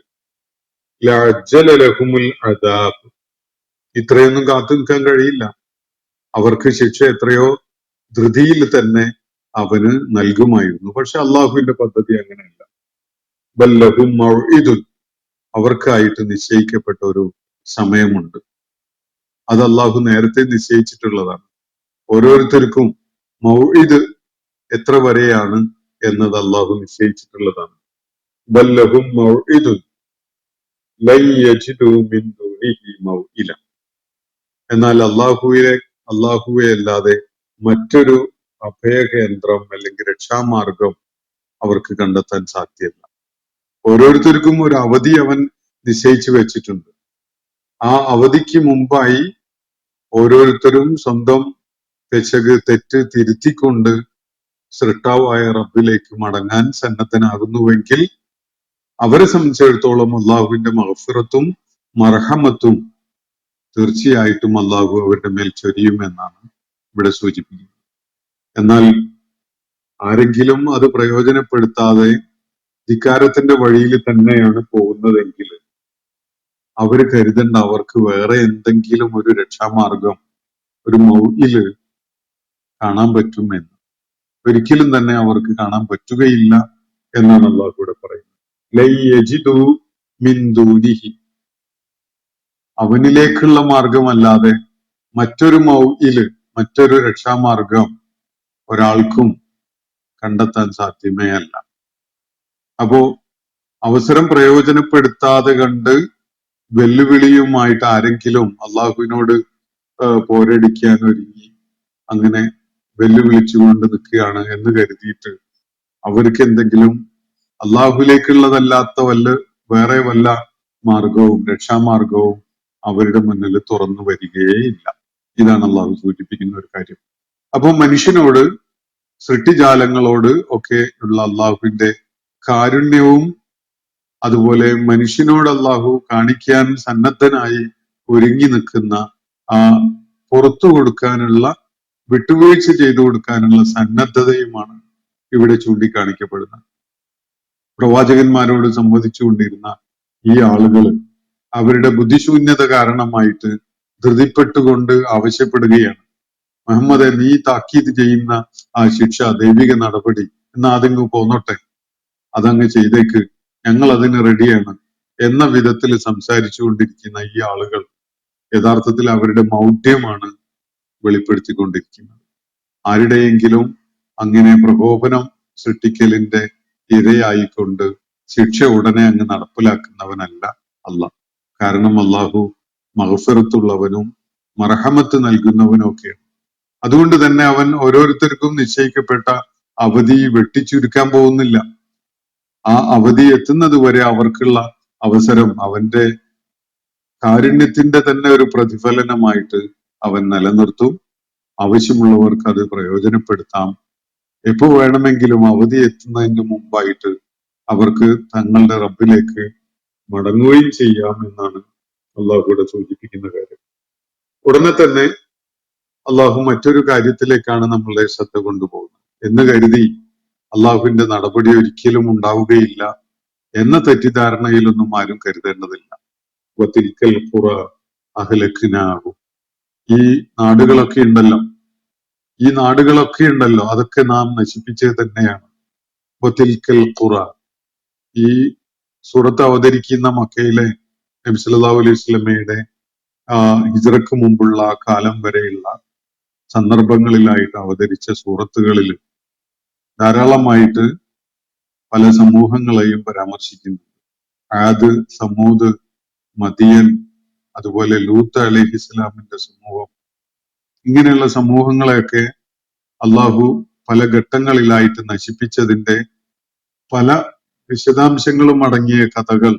ലഅജ്ജലലഹുമുൽ അദാബ്, ഇത്രയൊന്നും കാത്തു നിൽക്കാൻ കഴിയില്ല. അവർക്ക് ശിക്ഷ എത്രയോ ധൃതിയിൽ തന്നെ അവന് നൽകുമായിരുന്നു. പക്ഷെ അള്ളാഹുവിന്റെ പദ്ധതി അങ്ങനെയല്ല. ബല്ലഹും മൗഇദുൻ, അവർക്കായിട്ട് നിശ്ചയിക്കപ്പെട്ട ഒരു സമയമുണ്ട്. അത് അള്ളാഹു നേരത്തെ നിശ്ചയിച്ചിട്ടുള്ളതാണ്. ഓരോരുത്തർക്കും മൗഇദ് എത്ര വരെയാണ് എന്നത് അള്ളാഹു നിശ്ചയിച്ചിട്ടുള്ളതാണ്. ബല്ലഹും മൗഇദുൻ ലൻ യജിദു മിൻ ദൂനിഹി മൗഇല. എന്നാൽ അള്ളാഹുവെ അല്ലാതെ മറ്റൊരു അഭയകേന്ദ്രം അല്ലെങ്കിൽ രക്ഷാമാർഗം അവർക്ക് കണ്ടെത്താൻ സാധ്യമല്ല. ഓരോരുത്തർക്കും ഒരു അവധി അവൻ നിശ്ചയിച്ചു വെച്ചിട്ടുണ്ട്. ആ അവധിക്ക് മുമ്പായി ഓരോരുത്തരും സ്വന്തം തെറ്റ് തിരുത്തിക്കൊണ്ട് സൃഷ്ടാവായ റബ്ബിലേക്ക് മടങ്ങാൻ സന്നദ്ധനാകുന്നുവെങ്കിൽ അവരെ സംബന്ധിച്ചിടത്തോളം അള്ളാഹുവിന്റെ മഗ്ഫിറത്തും മർഹമത്തും തീർച്ചയായിട്ടും അള്ളാഹു അവരുടെ മേൽ ചൊരിയുമെന്നാണ് ഇവിടെ സൂചിപ്പിക്കുന്നത്. എന്നാൽ ആരെങ്കിലും അത് പ്രയോജനപ്പെടുത്താതെ ധിക്കാരത്തിന്റെ വഴിയിൽ തന്നെയാണ് പോകുന്നതെങ്കിൽ അവര് കരുതേണ്ട അവർക്ക് വേറെ എന്തെങ്കിലും ഒരു രക്ഷാമാർഗം, ഒരു മൗഇല് കാണാൻ പറ്റുമെന്ന്. ഒരിക്കലും തന്നെ അവർക്ക് കാണാൻ പറ്റുകയില്ല എന്നാണ് അള്ളാഹു ഇവിടെ പറയുന്നത്. ലൻ യജിദു മിൻ ദൂനിഹി, അവനിലേക്കുള്ള മാർഗമല്ലാതെ മറ്റൊരു മൗഇല്, മറ്റൊരു രക്ഷാമാർഗം ഒരാൾക്കും കണ്ടെത്താൻ സാധ്യമേ അല്ല. അപ്പോ അവസരം പ്രയോജനപ്പെടുത്താതെ കണ്ട് വെല്ലുവിളിയുമായിട്ട് ആരെങ്കിലും അള്ളാഹുവിനോട് പോരടിക്കാൻ ഒരുങ്ങി അങ്ങനെ വെല്ലുവിളിച്ചുകൊണ്ട് നിൽക്കുകയാണ് എന്ന് കരുതിയിട്ട് അവർക്ക് എന്തെങ്കിലും അള്ളാഹുലേക്കുള്ളതല്ലാത്ത വേറെ വല്ല മാർഗവും രക്ഷാമാർഗവും അവരുടെ മുന്നിൽ തുറന്നു വരികയില്ല. ഇതാണ് അള്ളാഹു സൂചിപ്പിക്കുന്ന ഒരു കാര്യം. അപ്പൊ മനുഷ്യനോട്, സൃഷ്ടിജാലങ്ങളോട് ഒക്കെ ഉള്ള അള്ളാഹുവിന്റെ കാരുണ്യവും അതുപോലെ മനുഷ്യനോട് അള്ളാഹു കാണിക്കാൻ സന്നദ്ധനായി ഒരുങ്ങി നിൽക്കുന്ന ആ പുറത്തു കൊടുക്കാനുള്ള, വിട്ടുവീഴ്ച ചെയ്തു കൊടുക്കാനുള്ള സന്നദ്ധതയുമാണ് ഇവിടെ ചൂണ്ടിക്കാണിക്കപ്പെടുന്നത്. പ്രവാചകന്മാരോട് സംവദിച്ചുകൊണ്ടിരുന്ന ഈ ആളുകൾ അവരുടെ ബുദ്ധിശൂന്യത കാരണമായിട്ട് ധൃതിപ്പെട്ടുകൊണ്ട് ആവശ്യപ്പെടുകയാണ്, മുഹമ്മദെ, നീ താക്കീത് ചെയ്യുന്ന ആ ശിക്ഷ, ദൈവിക നടപടി എന്നാ അതങ്ങ് പോന്നോട്ടെ, അതങ്ങ് ചെയ്തേക്ക്, ഞങ്ങൾ അതിന് റെഡിയാണ് എന്ന വിധത്തിൽ സംസാരിച്ചു കൊണ്ടിരിക്കുന്ന ഈ ആളുകൾ യഥാർത്ഥത്തിൽ അവരുടെ മൗഢ്യമാണ് വെളിപ്പെടുത്തിക്കൊണ്ടിരിക്കുന്നത്. ആരുടെയെങ്കിലും അങ്ങനെ പ്രകോപനം സൃഷ്ടിക്കലിന്റെ ഇരയായിക്കൊണ്ട് ശിക്ഷ ഉടനെ അങ്ങ് നടപ്പിലാക്കുന്നവനല്ല അള്ളാഹ്. കാരണം അള്ളാഹു മഗ്ഫിറത്തുള്ളവനും മർഹമത്ത് നൽകുന്നവനും ഒക്കെയാണ്. അതുകൊണ്ട് തന്നെ അവൻ ഓരോരുത്തർക്കും നിശ്ചയിക്കപ്പെട്ട അവധി വെട്ടിച്ചുരുക്കാൻ പോകുന്നില്ല. ആ അവധി എത്തുന്നത് വരെ അവർക്കുള്ള അവസരം അവന്റെ കാരുണ്യത്തിന്റെ തന്നെ ഒരു പ്രതിഫലനമായിട്ട് അവൻ നിലനിർത്തും. ആവശ്യമുള്ളവർക്ക് അത് പ്രയോജനപ്പെടുത്താം. എപ്പോ വേണമെങ്കിലും അവധി എത്തുന്നതിന് മുമ്പായിട്ട് അവർക്ക് തങ്ങളുടെ റബ്ബിലേക്ക് മടങ്ങുകയും ചെയ്യാം എന്നാണ് അള്ളാഹുവിടെ സൂചിപ്പിക്കുന്ന കാര്യം. ഉടനെ തന്നെ അള്ളാഹു മറ്റൊരു കാര്യത്തിലേക്കാണ് നമ്മളുടെ ശ്രദ്ധ കൊണ്ടുപോകുന്നത്. എന്ന് കരുതി അള്ളാഹുവിന്റെ നടപടി ഒരിക്കലും ഉണ്ടാവുകയില്ല എന്ന തെറ്റിദ്ധാരണയിലൊന്നും ആരും കരുതേണ്ടതില്ല. വത്തിൽക്കൽ ഖുറ അഹ്ലക്നാഹും, ഈ നാടുകളൊക്കെ ഉണ്ടല്ലോ, അതൊക്കെ നാം നശിപ്പിച്ചത് തന്നെയാണ്. വത്തിൽക്കൽ ഖുറ, ഈ സൂറത്ത് അവതരിക്കുന്ന മക്കയിലെ നബി സല്ലല്ലാഹു അലൈഹി വസല്ലമയുടെ ഹിജ്റക്ക് മുമ്പുള്ള കാലം വരെയുള്ള സന്ദർഭങ്ങളിലായിട്ട് അവതരിച്ച സൂറത്തുകളിൽ ധാരാളമായിട്ട് പല സമൂഹങ്ങളെയും പരാമർശിക്കുന്നു. ആദ്, സമൂദ്, മദിയൻ, അതുപോലെ ലൂത്ത് അലൈഹിസ്സലാമിന്റെ സമൂഹം, ഇങ്ങനെയുള്ള സമൂഹങ്ങളെയൊക്കെ അള്ളാഹു പല ഘട്ടങ്ങളിലായിട്ട് നശിപ്പിച്ചതിന്റെ പല വിശദാംശങ്ങളും അടങ്ങിയ കഥകൾ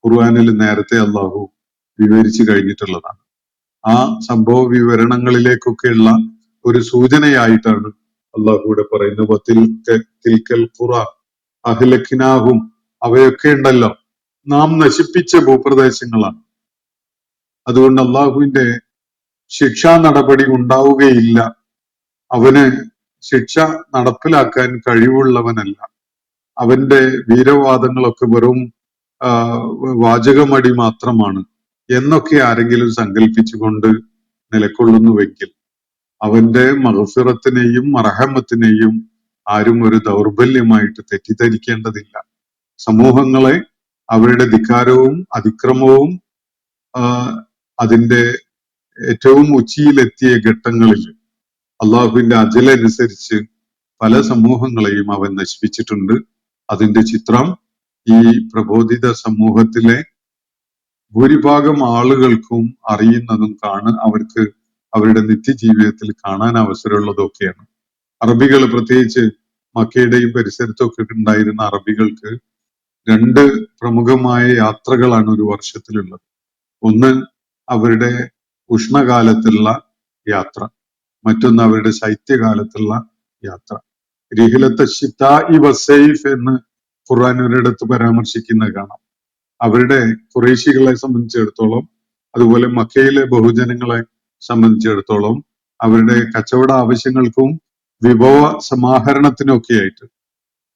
ഖുർആനിൽ നേരത്തെ അള്ളാഹു വിവരിച്ചു കഴിഞ്ഞിട്ടുള്ളതാണ്. ആ സംഭവ വിവരണങ്ങളിലേക്കൊക്കെയുള്ള ഒരു സൂചനയായിട്ടാണ് അള്ളാഹു ഇവിടെ പറയുന്നത്, തിൽക്കൽ ഖുറ അഹ്ലക്നാഹും, അവയൊക്കെ ഉണ്ടല്ലോ നാം നശിപ്പിച്ച ഭൂപ്രദേശങ്ങളാണ്. അതുകൊണ്ട് അള്ളാഹുവിന്റെ ശിക്ഷാ നടപടി ഉണ്ടാവുകയില്ല. അവന് ശിക്ഷ നടപ്പിലാക്കാൻ കഴിവുള്ളവനല്ല. അവന്റെ വീരവാദങ്ങളൊക്കെ വെറും വാചകമടി മാത്രമാണ് എന്നൊക്കെ ആരെങ്കിലും സങ്കല്പിച്ചുകൊണ്ട് നിലകൊള്ളുന്നുവെങ്കിൽ അവന്റെ മഗ്ഫിറത്തിനെയും മർഹമത്തിനെയും ആരും ഒരു ദൗർബല്യമായിട്ട് തെറ്റിദ്ധരിക്കേണ്ടതില്ല. സമൂഹങ്ങളെ അവരുടെ ധിക്കാരവും അതിക്രമവും അതിന്റെ ഏറ്റവും ഉച്ചിയിലെത്തിയ ഘട്ടങ്ങളിൽ അള്ളാഹുവിന്റെ അജലനുസരിച്ച് പല സമൂഹങ്ങളെയും അവൻ നശിപ്പിച്ചിട്ടുണ്ട്. അതിന്റെ ചിത്രം ഈ പ്രബോധിത സമൂഹത്തിലെ ഭൂരിഭാഗം ആളുകൾക്കും അറിയുന്നതും അവർക്ക് അവരുടെ നിത്യജീവിതത്തിൽ കാണാൻ അവസരമുള്ളതൊക്കെയാണ്. അറബികൾ, പ്രത്യേകിച്ച് മക്കയുടെയും പരിസരത്തൊക്കെ ഉണ്ടായിരുന്ന അറബികൾക്ക് രണ്ട് പ്രമുഖമായ യാത്രകളാണ് ഒരു വർഷത്തിലുള്ളത്. ഒന്ന് അവരുടെ ഉഷ്ണകാലത്തുള്ള യാത്ര, മറ്റൊന്ന് അവരുടെ ശൈത്യകാലത്തുള്ള യാത്ര. റിഹിലത്ത് ശിതാഇ വസൈഫ് എന്ന് ഖുർആൻ ഒരിടത്ത് പരാമർശിക്കുന്നത് കാണാം. അവരുടെ ഖുറൈശികളെ സംബന്ധിച്ചിടത്തോളം, അതുപോലെ മക്കയിലെ ബഹുജനങ്ങളെ സംബന്ധിച്ചിടത്തോളം അവരുടെ കച്ചവട ആവശ്യങ്ങൾക്കും വിഭവ സമാഹരണത്തിനൊക്കെ ആയിട്ട്,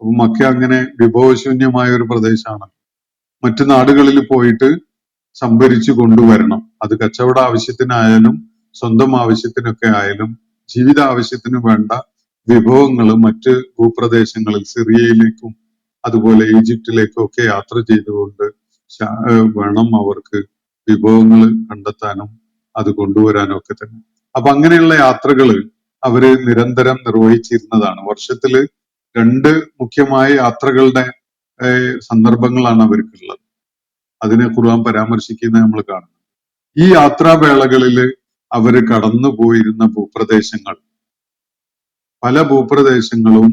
അപ്പൊ മക്ക അങ്ങനെ വിഭവശൂന്യമായ ഒരു പ്രദേശമാണ്. മറ്റു നാടുകളിൽ പോയിട്ട് സംഭരിച്ചു കൊണ്ടുവരണം. അത് കച്ചവട ആവശ്യത്തിനായാലും സ്വന്തം ആവശ്യത്തിനൊക്കെ ആയാലും ജീവിത ആവശ്യത്തിന് വേണ്ട വിഭവങ്ങൾ മറ്റ് ഭൂപ്രദേശങ്ങളിൽ സിറിയയിലേക്കും അതുപോലെ ഈജിപ്തിലേക്കും ഒക്കെ യാത്ര ചെയ്തുകൊണ്ട് വേണം അവർക്ക് വിഭവങ്ങൾ കണ്ടെത്താനും അത് കൊണ്ടുവരാനും ഒക്കെ തന്നെ. അപ്പൊ അങ്ങനെയുള്ള യാത്രകൾ അവര് നിരന്തരം നിർവഹിച്ചിരുന്നതാണ്. വർഷത്തില് 2 മുഖ്യമായ യാത്രകളുടെ സന്ദർഭങ്ങളാണ് അവർക്കുള്ളത്. അതിനെ ഖുർആൻ പരാമർശിക്കുന്നത് നമ്മൾ കാണുന്നു. ഈ യാത്രാവേളകളിൽ അവര് കടന്നു പോയിരുന്ന ഭൂപ്രദേശങ്ങൾ പല ഭൂപ്രദേശങ്ങളും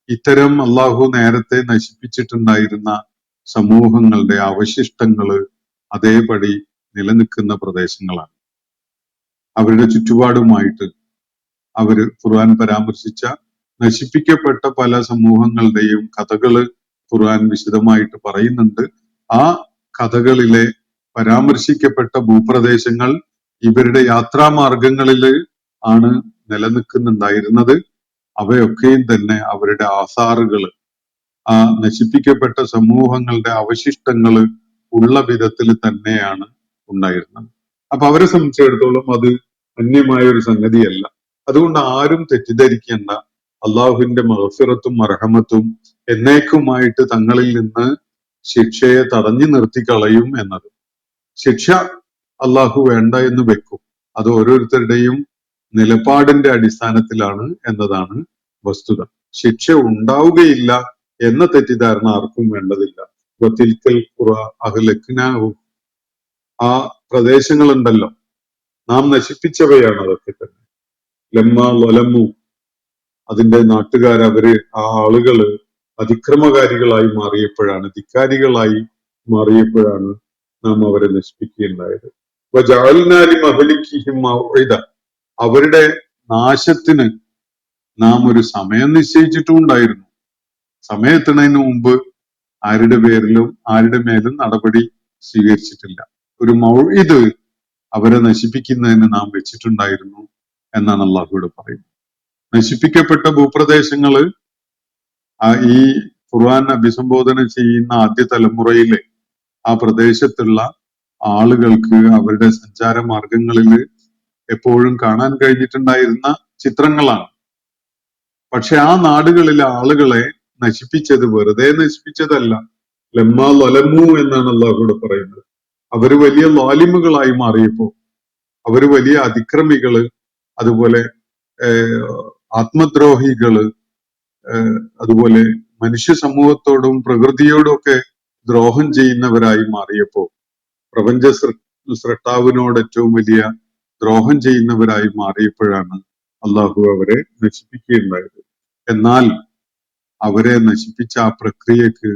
ഇത്തരം അള്ളാഹു നേരത്തെ നശിപ്പിച്ചിട്ടുണ്ടായിരുന്ന സമൂഹങ്ങളുടെ അവശിഷ്ടങ്ങള് അതേപടി നിലനിൽക്കുന്ന പ്രദേശങ്ങളാണ്. അവരുടെ ചുറ്റുപാടുമായിട്ട് അവര് ഖുർആൻ പരാമർശിച്ച നശിപ്പിക്കപ്പെട്ട പല സമൂഹങ്ങളുടെയും കഥകള് ഖുർആൻ വിശദമായിട്ട് പറയുന്നുണ്ട്. ആ കഥകളിലെ പരാമർശിക്കപ്പെട്ട ഭൂപ്രദേശങ്ങൾ ഇവരുടെ യാത്രാമാർഗങ്ങളിൽ ആണ് നിലനിൽക്കുന്നുണ്ടായിരുന്നത്. അവയൊക്കെയും തന്നെ അവരുടെ ആസാറുകൾ, ആ നശിപ്പിക്കപ്പെട്ട സമൂഹങ്ങളുടെ അവശിഷ്ടങ്ങൾ ഉള്ള വിധത്തിൽ തന്നെയാണ് ഉണ്ടായിരുന്നത്. അപ്പൊ അവരെ സംബന്ധിച്ചിടത്തോളം അത് അന്യമായ ഒരു സംഗതിയല്ല. അതുകൊണ്ട് ആരും തെറ്റിദ്ധരിക്കേണ്ട, അള്ളാഹുവിന്റെ മഗ്ഫിറത്തും മർഹമത്തും എന്നേക്കുമായിട്ട് തങ്ങളിൽ നിന്ന് ശിക്ഷയെ തടഞ്ഞു നിർത്തി കളയും എന്നത്. ശിക്ഷ അള്ളാഹു വേണ്ട എന്ന് വെക്കും. അത് ഓരോരുത്തരുടെയും നിലപാടിന്റെ അടിസ്ഥാനത്തിലാണ് എന്നതാണ് വസ്തുത. ശിക്ഷ ഉണ്ടാവുകയില്ല എന്ന തെറ്റിദ്ധാരണ ആർക്കും വേണ്ടതില്ല. വതിൽക്കൽ ഖുറ അഹ്ലക്നാഹും, ആ പ്രദേശങ്ങളുണ്ടല്ലോ നാം നശിപ്പിച്ചവയാണ് അതൊക്കെ തന്നെ. ലമ്മ വലമു, അതിന്റെ നാട്ടുകാർ, അവര് ആ ആളുകള് അതിക്രമകാരികളായി മാറിയപ്പോഴാണ്, ധിക്കാരികളായി മാറിയപ്പോഴാണ് നാം അവരെ നശിപ്പിക്കുകയുണ്ടായത്. വജഅൽനാലി മഹ്ലികിഹിം മൗഇദ, അവരുടെ നാശത്തിന് നാം ഒരു സമയം നിശ്ചയിച്ചിട്ടും ഉണ്ടായിരുന്നു. സമയം എത്തുന്നതിന് മുമ്പ് ആരുടെ പേരിലും ആരുടെ മേലും നടപടി സ്വീകരിച്ചിട്ടില്ല. ഒരു മൗഇദ് അവരെ നശിപ്പിക്കുന്നതിന് നാം വെച്ചിട്ടുണ്ടായിരുന്നു എന്നാണ് അള്ളാഹുവിടെ പറയുന്നത്. നശിപ്പിക്കപ്പെട്ട ഭൂപ്രദേശങ്ങള് ഈ ഖുർആൻ അഭിസംബോധന ചെയ്യുന്ന ആദ്യ തലമുറയിലെ ആ പ്രദേശത്തുള്ള ആളുകൾക്ക് അവരുടെ സഞ്ചാര മാർഗങ്ങളിൽ എപ്പോഴും കാണാൻ കഴിഞ്ഞിട്ടുണ്ടായിരുന്ന ചിത്രങ്ങളാണ്. പക്ഷെ ആ നാടുകളിലെ ആളുകളെ നശിപ്പിച്ചത് വെറുതെ നശിപ്പിച്ചതല്ല. ലമ്മ ലലമു എന്നാണ് അള്ളാഹുവിടെ പറയുന്നത്. അവര് വലിയ ലാലിമുകളായി മാറിയപ്പോ, അവര് വലിയ അതിക്രമികള്, അതുപോലെ ആത്മദ്രോഹികള്, അതുപോലെ മനുഷ്യ സമൂഹത്തോടും പ്രകൃതിയോടും ഒക്കെ ദ്രോഹം ചെയ്യുന്നവരായി മാറിയപ്പോ, പ്രപഞ്ച സൃഷ്ടാവിനോട് ഏറ്റവും വലിയ ദ്രോഹം ചെയ്യുന്നവരായി മാറിയപ്പോഴാണ് അള്ളാഹു അവരെ നശിപ്പിക്കുകയുണ്ടായത്. എന്നാൽ അവരെ നശിപ്പിച്ച ആ പ്രക്രിയക്ക്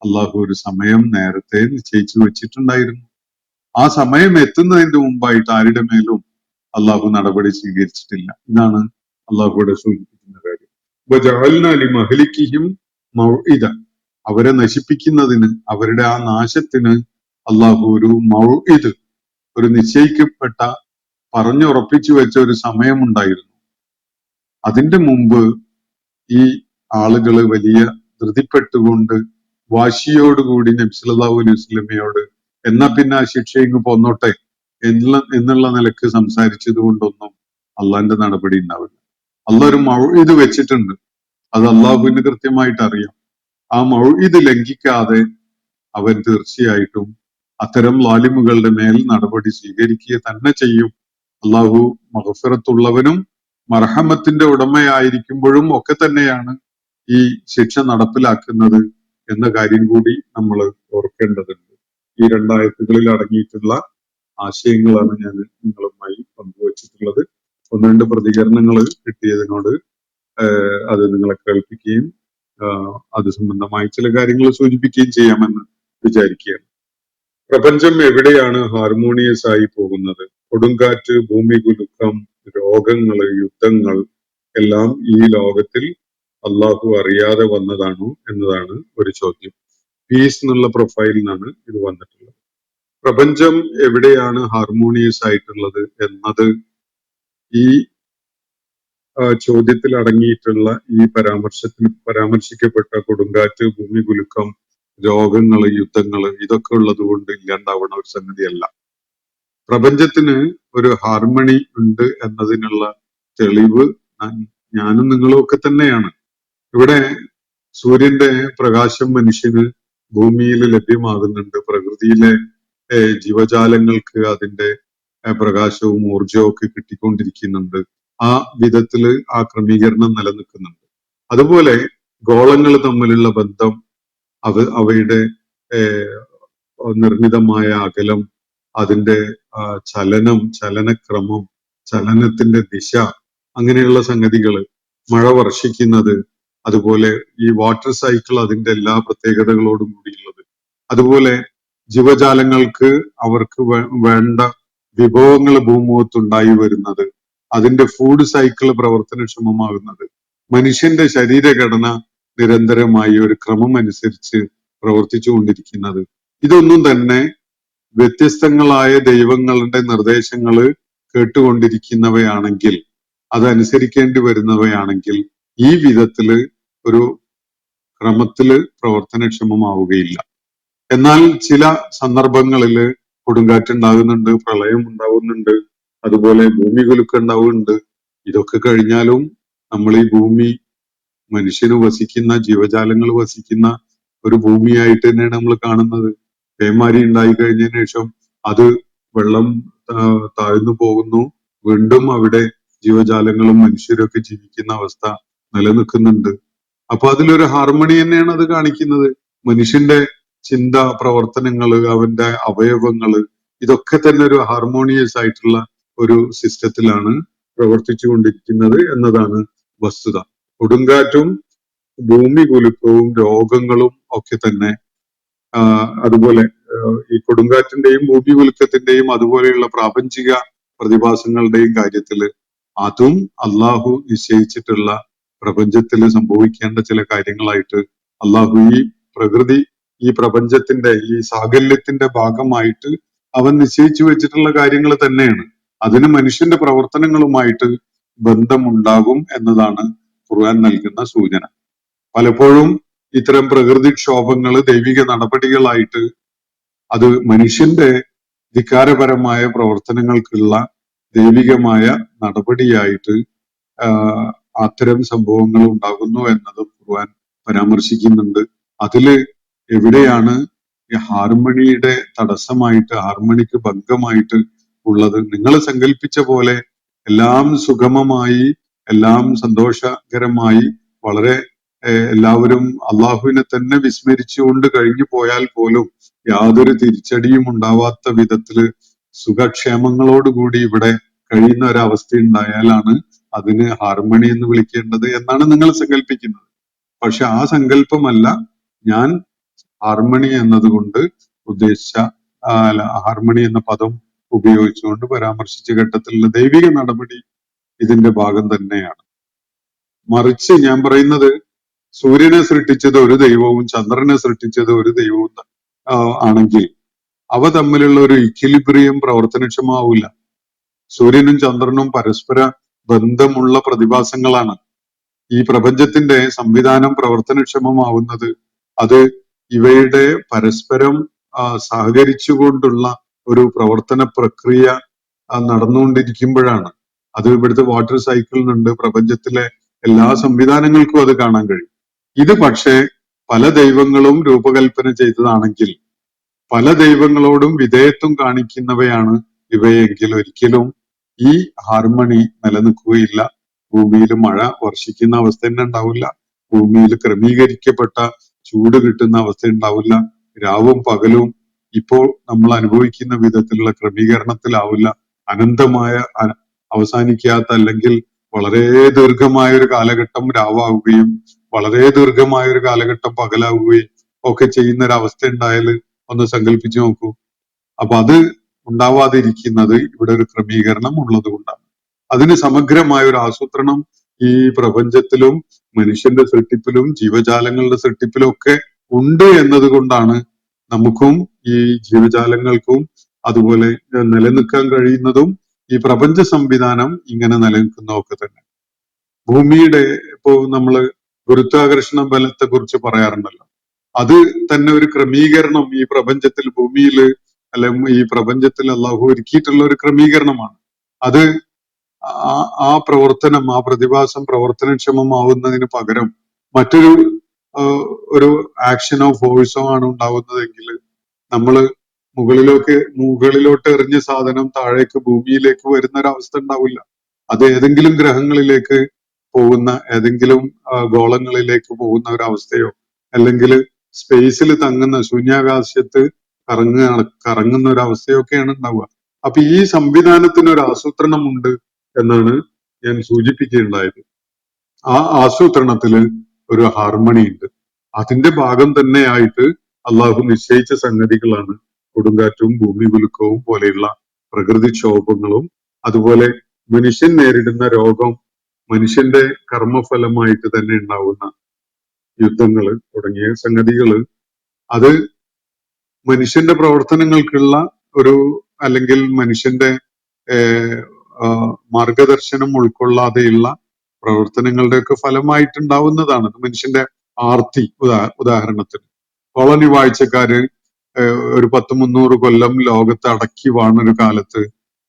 അള്ളാഹു ഒരു സമയം നേരത്തെ നിശ്ചയിച്ചു വെച്ചിട്ടുണ്ടായിരുന്നു. ആ സമയം എത്തുന്നതിന്റെ മുമ്പായിട്ട് ആരുടെ മേലും അള്ളാഹു നടപടി സ്വീകരിച്ചിട്ടില്ല. ഇതാണ് അള്ളാഹുവിടെ സൂചിപ്പിക്കുന്ന കാര്യം. വജഅൽനാലി മഹ്ലികിഹിം മൗഇദ, അവരെ നശിപ്പിക്കുന്നതിന്, അവരുടെ ആ നാശത്തിന് അള്ളാഹു ഒരു മൗഇദ്, ഒരു നിശ്ചയിക്കപ്പെട്ട പറഞ്ഞുറപ്പിച്ചു വെച്ച ഒരു സമയമുണ്ടായിരുന്നു. അതിന്റെ മുമ്പ് ഈ ആളുകള് വലിയ ധൃതിപ്പെട്ടുകൊണ്ട് വാശിയോടുകൂടി നബി സല്ലല്ലാഹു അലൈഹി വസല്ലമയോട് എന്നാ പിന്നെ ആ ശിക്ഷ ഇങ്ങ് പോന്നോട്ടെ എന്നുള്ള നിലക്ക് സംസാരിച്ചത് കൊണ്ടൊന്നും അള്ളാന്റെ നടപടി ഉണ്ടാവില്ല. അള്ളാഹ് ഒരു മൗഇദ് വെച്ചിട്ടുണ്ട്. അത് അള്ളാഹുവിന് കൃത്യമായിട്ട് അറിയാം. ആ മൗഇദ് ലംഘിക്കാതെ അവൻ തീർച്ചയായിട്ടും അത്തരം ലാലിമുകളുടെ മേൽ നടപടി സ്വീകരിക്കുക തന്നെ ചെയ്യും. അള്ളാഹു മഗ്ഫിറത്തുള്ളവനും മർഹമത്തിന്റെ ഉടമയായിരിക്കുമ്പോഴും ഒക്കെ തന്നെയാണ് ഈ ശിക്ഷ നടപ്പിലാക്കുന്നത് എന്ന കാര്യം കൂടി നമ്മൾ ഓർക്കേണ്ടതുണ്ട്. ഈ രണ്ടായത്തുകളിൽ അടങ്ങിയിട്ടുള്ള ആശയങ്ങളാണ് ഞാൻ നിങ്ങളുമായി പങ്കുവച്ചിട്ടുള്ളത്. ഒന്ന് രണ്ട് പ്രതികരണങ്ങൾ കിട്ടിയതിനോട് അത് നിങ്ങളെ കേൾപ്പിക്കുകയും അത് സംബന്ധമായി ചില കാര്യങ്ങൾ സൂചിപ്പിക്കുകയും ചെയ്യാമെന്ന് വിചാരിക്കുകയാണ്. പ്രപഞ്ചം എവിടെയാണ് ഹാർമോണിയസ് ആയി പോകുന്നത്? കൊടുങ്കാറ്റ്, ഭൂമികുലുക്കം, രോഗങ്ങള്, യുദ്ധങ്ങൾ എല്ലാം ഈ ലോകത്തിൽ അള്ളാഹു അറിയാതെ വന്നതാണോ എന്നതാണ് ഒരു ചോദ്യം. പീസ് എന്നുള്ള പ്രൊഫൈലിൽ നിന്നാണ് ഇത് വന്നിട്ടുള്ളത്. പ്രപഞ്ചം എവിടെയാണ് ഹാർമോണിയസ് ആയിട്ടുള്ളത് എന്നത് ഈ ചോദ്യത്തിൽ അടങ്ങിയിട്ടുള്ള ഈ പരാമർശിക്കപ്പെട്ട കൊടുങ്കാറ്റ്, ഭൂമികുലുക്കം, രോഗങ്ങള്, യുദ്ധങ്ങള് ഇതൊക്കെ ഉള്ളത് കൊണ്ട് ഇല്ലാണ്ടാവുന്ന ഒരു സംഗതിയല്ല. പ്രപഞ്ചത്തിന് ഒരു ഹാർമണി ഉണ്ട് എന്നതിനുള്ള തെളിവ് ഞാനും നിങ്ങളും ഒക്കെ തന്നെയാണ്. ഇവിടെ സൂര്യന്റെ പ്രകാശം മനുഷ്യന് ഭൂമിയിൽ ലഭ്യമാകുന്നുണ്ട്. പ്രകൃതിയിലെ ജീവജാലങ്ങൾക്ക് അതിന്റെ പ്രകാശവും ഊർജവും ഒക്കെ കിട്ടിക്കൊണ്ടിരിക്കുന്നുണ്ട്. ആ വിധത്തില് ആ ക്രമീകരണം നിലനിൽക്കുന്നുണ്ട്. അതുപോലെ ഗോളങ്ങൾ തമ്മിലുള്ള ബന്ധം, അവയുടെ നിർമ്മിതമായ അകലം, അതിന്റെ ചലനം, ചലനക്രമം, ചലനത്തിന്റെ ദിശ, അങ്ങനെയുള്ള സംഗതികള് മഴ വർഷിക്കുന്നത്, അതുപോലെ ഈ വാട്ടർ സൈക്കിൾ അതിന്റെ എല്ലാ പ്രത്യേകതകളോടും കൂടിയുള്ളത്, അതുപോലെ ജീവജാലങ്ങൾക്ക് അവർക്ക് വേണ്ട വിഭവങ്ങൾ ഭൂമുഖത്തുണ്ടായി വരുന്നത്, അതിന്റെ ഫുഡ് സൈക്കിൾ പ്രവർത്തനക്ഷമമാകുന്നത്, മനുഷ്യന്റെ ശരീരഘടന നിരന്തരമായി ഒരു ക്രമം അനുസരിച്ച് പ്രവർത്തിച്ചു കൊണ്ടിരിക്കുന്നത്, ഇതൊന്നും തന്നെ വ്യത്യസ്തങ്ങളായ ദൈവങ്ങളുടെ നിർദ്ദേശങ്ങൾ കേട്ടുകൊണ്ടിരിക്കുന്നവയാണെങ്കിൽ, അതനുസരിക്കേണ്ടി വരുന്നവയാണെങ്കിൽ ഈ വിധത്തില് ഒരു ക്രമത്തില് പ്രവർത്തനക്ഷമമാവുകയില്ല. എന്നാൽ ചില സന്ദർഭങ്ങളില് കൊടുങ്കാറ്റുണ്ടാകുന്നുണ്ട്, പ്രളയം ഉണ്ടാകുന്നുണ്ട്, അതുപോലെ ഭൂമി കുലുക്കം ഉണ്ടാവുന്നുണ്ട്. ഇതൊക്കെ കഴിഞ്ഞാലും നമ്മൾ ഈ ഭൂമി മനുഷ്യന് വസിക്കുന്ന, ജീവജാലങ്ങൾ വസിക്കുന്ന ഒരു ഭൂമിയായിട്ട് തന്നെയാണ് നമ്മൾ കാണുന്നത്. പേമാരി ഉണ്ടായി കഴിഞ്ഞതിന് ശേഷം അത് വെള്ളം താഴ്ന്നു പോകുന്നു, വീണ്ടും അവിടെ ജീവജാലങ്ങളും മനുഷ്യരൊക്കെ ജീവിക്കുന്ന അവസ്ഥ നിലനിൽക്കുന്നുണ്ട്. അപ്പൊ അതിലൊരു ഹാർമണി തന്നെയാണ് അത് കാണിക്കുന്നത്. മനുഷ്യന്റെ ചിന്ത, പ്രവർത്തനങ്ങള്, അവന്റെ അവയവങ്ങള്, ഇതൊക്കെ തന്നെ ഒരു ഹാർമോണിയസ് ആയിട്ടുള്ള ഒരു സിസ്റ്റത്തിലാണ് പ്രവർത്തിച്ചു കൊണ്ടിരിക്കുന്നത് എന്നതാണ് വസ്തുത. കൊടുങ്കാറ്റും ഭൂമി കുലുക്കവും രോഗങ്ങളും ഒക്കെ തന്നെ അതുപോലെ ഈ കൊടുങ്കാറ്റിന്റെയും ഭൂമി കുലുക്കത്തിന്റെയും അതുപോലെയുള്ള പ്രാപഞ്ചിക പ്രതിഭാസങ്ങളുടെയും കാര്യത്തില് അതും അള്ളാഹു നിശ്ചയിച്ചിട്ടുള്ള പ്രപഞ്ചത്തിൽ സംഭവിക്കേണ്ട ചില കാര്യങ്ങളായിട്ട് അള്ളാഹു ഈ പ്രകൃതി, ഈ പ്രപഞ്ചത്തിന്റെ ഈ സാകല്യത്തിന്റെ ഭാഗമായിട്ട് അവൻ നിശ്ചയിച്ചു വെച്ചിട്ടുള്ള കാര്യങ്ങൾ തന്നെയാണ്. അതിന് മനുഷ്യന്റെ പ്രവർത്തനങ്ങളുമായിട്ട് ബന്ധമുണ്ടാകും എന്നതാണ് ഖുർആൻ നൽകുന്ന സൂചന. പലപ്പോഴും ഇത്തരം പ്രകൃതിക്ഷോഭങ്ങൾ ദൈവിക നടപടികളായിട്ട് അത് മനുഷ്യന്റെ ധിക്കാരപരമായ പ്രവർത്തനങ്ങൾക്കുള്ള ദൈവികമായ നടപടിയായിട്ട് അത്തരം സംഭവങ്ങൾ ഉണ്ടാകുന്നു എന്നതും ഖുർആൻ പരാമർശിക്കുന്നുണ്ട്. അതില് എവിടെയാണ് ഈ ഹാർമണിയുടെ തടസ്സമായിട്ട്, ഹാർമണിക്ക് ഭംഗമായിട്ട് ഉള്ളത്? നിങ്ങൾ സങ്കല്പിച്ച പോലെ എല്ലാം സുഗമമായി, എല്ലാം സന്തോഷകരമായി, വളരെ എല്ലാവരും അള്ളാഹുവിനെ തന്നെ വിസ്മരിച്ചുകൊണ്ട് കഴിഞ്ഞു പോയാൽ പോലും യാതൊരു തിരിച്ചടിയും ഉണ്ടാവാത്ത വിധത്തില് സുഖക്ഷേമങ്ങളോടുകൂടി ഇവിടെ കഴിയുന്ന ഒരവസ്ഥ ഉണ്ടായാലാണ് അതിന് ഹാർമണി എന്ന് വിളിക്കേണ്ടത് എന്നാണ് നിങ്ങൾ സങ്കല്പിക്കുന്നത്. പക്ഷെ ആ സങ്കല്പമല്ല ഞാൻ ഹാർമണി എന്നതുകൊണ്ട് ഉദ്ദേശിച്ച, ഹാർമണി എന്ന പദം ഉപയോഗിച്ചുകൊണ്ട് പരാമർശിച്ച ഘട്ടത്തിലുള്ള ദൈവിക നടപടി ഇതിന്റെ ഭാഗം തന്നെയാണ്. മറിച്ച് ഞാൻ പറയുന്നത്, സൂര്യനെ സൃഷ്ടിച്ചത് ഒരു ദൈവവും ചന്ദ്രനെ സൃഷ്ടിച്ചത് ഒരു ദൈവവും ആണെങ്കിൽ അവ തമ്മിലുള്ള ഒരു ഇക്വിലിബ്രിയം പ്രവർത്തനക്ഷമാവില്ല. സൂര്യനും ചന്ദ്രനും പരസ്പര ബന്ധമുള്ള പ്രതിഭാസങ്ങളാണ്. ഈ പ്രപഞ്ചത്തിന്റെ സംവിധാനം പ്രവർത്തനക്ഷമമാവുന്നത് അത് ഇവയുടെ പരസ്പരം സഹകരിച്ചുകൊണ്ടുള്ള ഒരു പ്രവർത്തന പ്രക്രിയ നടന്നുകൊണ്ടിരിക്കുമ്പോഴാണ്. അത് ഇവിടുത്തെ വാട്ടർ സൈക്കിളിനുണ്ട്, പ്രപഞ്ചത്തിലെ എല്ലാ സംവിധാനങ്ങൾക്കും അത് കാണാൻ കഴിയും. ഇത് പക്ഷേ പല ദൈവങ്ങളും രൂപകൽപ്പന ചെയ്തതാണെങ്കിൽ, പല ദൈവങ്ങളോടും വിധേയത്വം കാണിക്കുന്നവയാണ് ഇവയെങ്കിൽ ഒരിക്കലും ഈ ഹാർമണി നിലനിൽക്കുകയില്ല. ഭൂമിയിൽ മഴ വർഷിക്കുന്ന അവസ്ഥ തന്നെ ഉണ്ടാവില്ല, ഭൂമിയിൽ ക്രമീകരിക്കപ്പെട്ട ചൂട് കിട്ടുന്ന അവസ്ഥ ഉണ്ടാവില്ല, രാവും പകലും ഇപ്പോൾ നമ്മൾ അനുഭവിക്കുന്ന വിധത്തിലുള്ള ക്രമീകരണത്തിലാവില്ല. അനന്തമായ, അവസാനിക്കാത്ത, അല്ലെങ്കിൽ വളരെ ദീർഘമായ ഒരു കാലഘട്ടം രാവാവുകയും വളരെ ദീർഘമായ ഒരു കാലഘട്ടം പകലാവുകയും ഒക്കെ ചെയ്യുന്ന ഒരു അവസ്ഥ ഉണ്ടായാൽ ഒന്ന് സങ്കല്പിച്ചു നോക്കൂ. അപ്പൊ അത് ഉണ്ടാവാതിരിക്കുന്നത് ഇവിടെ ഒരു ക്രമീകരണം ഉള്ളത് കൊണ്ടാണ്. അതിന് സമഗ്രമായ ഒരു ആസൂത്രണം ഈ പ്രപഞ്ചത്തിലും മനുഷ്യന്റെ സൃഷ്ടിപ്പിലും ജീവജാലങ്ങളുടെ സൃഷ്ടിപ്പിലും ഒക്കെ ഉണ്ട് എന്നതുകൊണ്ടാണ് നമുക്കും ഈ ജീവജാലങ്ങൾക്കും അതുപോലെ നിലനിൽക്കാൻ കഴിയുന്നതും ഈ പ്രപഞ്ച സംവിധാനം ഇങ്ങനെ നിലനിൽക്കുന്നതൊക്കെ തന്നെ. ഭൂമിയുടെ ഇപ്പോ നമ്മള് ഗുരുത്വാകർഷണ ബലത്തെ കുറിച്ച് പറയാറുണ്ടല്ലോ, അത് തന്നെ ഒരു ക്രമീകരണം ഈ പ്രപഞ്ചത്തിൽ, ഭൂമിയിൽ അല്ലെങ്കിൽ ഈ പ്രപഞ്ചത്തിൽ അള്ളാഹു ഒരുക്കിയിട്ടുള്ള ഒരു ക്രമീകരണമാണ്. അത് ആ പ്രവർത്തനം, ആ പ്രതിഭാസം പ്രവർത്തനക്ഷമമാവുന്നതിന് പകരം മറ്റൊരു ഒരു ആക്ഷനോ ഫോഴ്സോ ആണ് ഉണ്ടാവുന്നതെങ്കിൽ നമ്മള് മുകളിലോട്ട് എറിഞ്ഞ സാധനം താഴേക്ക് ഭൂമിയിലേക്ക് വരുന്ന ഒരവസ്ഥ ഉണ്ടാവില്ല. അത് ഏതെങ്കിലും ഗ്രഹങ്ങളിലേക്ക് പോകുന്ന, ഏതെങ്കിലും ഗോളങ്ങളിലേക്ക് പോകുന്ന ഒരവസ്ഥയോ അല്ലെങ്കിൽ സ്പേസിൽ തങ്ങുന്ന, ശൂന്യാകാശത്ത് കറങ്ങുന്ന ഒരവസ്ഥയൊക്കെയാണ് ഉണ്ടാവുക. അപ്പൊ ഈ സംവിധാനത്തിന് ഒരു ആസൂത്രണമുണ്ട് എന്നാണ് ഞാൻ സൂചിപ്പിക്കുകയുണ്ടായത്. ആ ആസൂത്രണത്തില് ഒരു ഹാർമണി ഉണ്ട്. അതിന്റെ ഭാഗം തന്നെയായിട്ട് അള്ളാഹു നിശ്ചയിച്ച സംഗതികളാണ് കൊടുങ്കാറ്റും ഭൂമി കുലുക്കവും പോലെയുള്ള പ്രകൃതിക്ഷോഭങ്ങളും. അതുപോലെ മനുഷ്യൻ നേരിടുന്ന രോഗം, മനുഷ്യന്റെ കർമ്മഫലമായിട്ട് തന്നെ ഉണ്ടാവുന്ന യുദ്ധങ്ങള് തുടങ്ങിയ സംഗതികള്, അത് മനുഷ്യന്റെ പ്രവർത്തനങ്ങൾക്കുള്ള ഒരു, അല്ലെങ്കിൽ മനുഷ്യന്റെ മാർഗദർശനം ഉൾക്കൊള്ളാതെയുള്ള പ്രവർത്തനങ്ങളുടെയൊക്കെ ഫലമായിട്ടുണ്ടാവുന്നതാണ്. മനുഷ്യന്റെ ആർത്തി. ഉദാഹരണത്തിന് കോളനി വാഴ്ചക്കാര് ഒരു 100-300 കൊല്ലം ലോകത്ത് അടക്കി വാണൊരു കാലത്ത്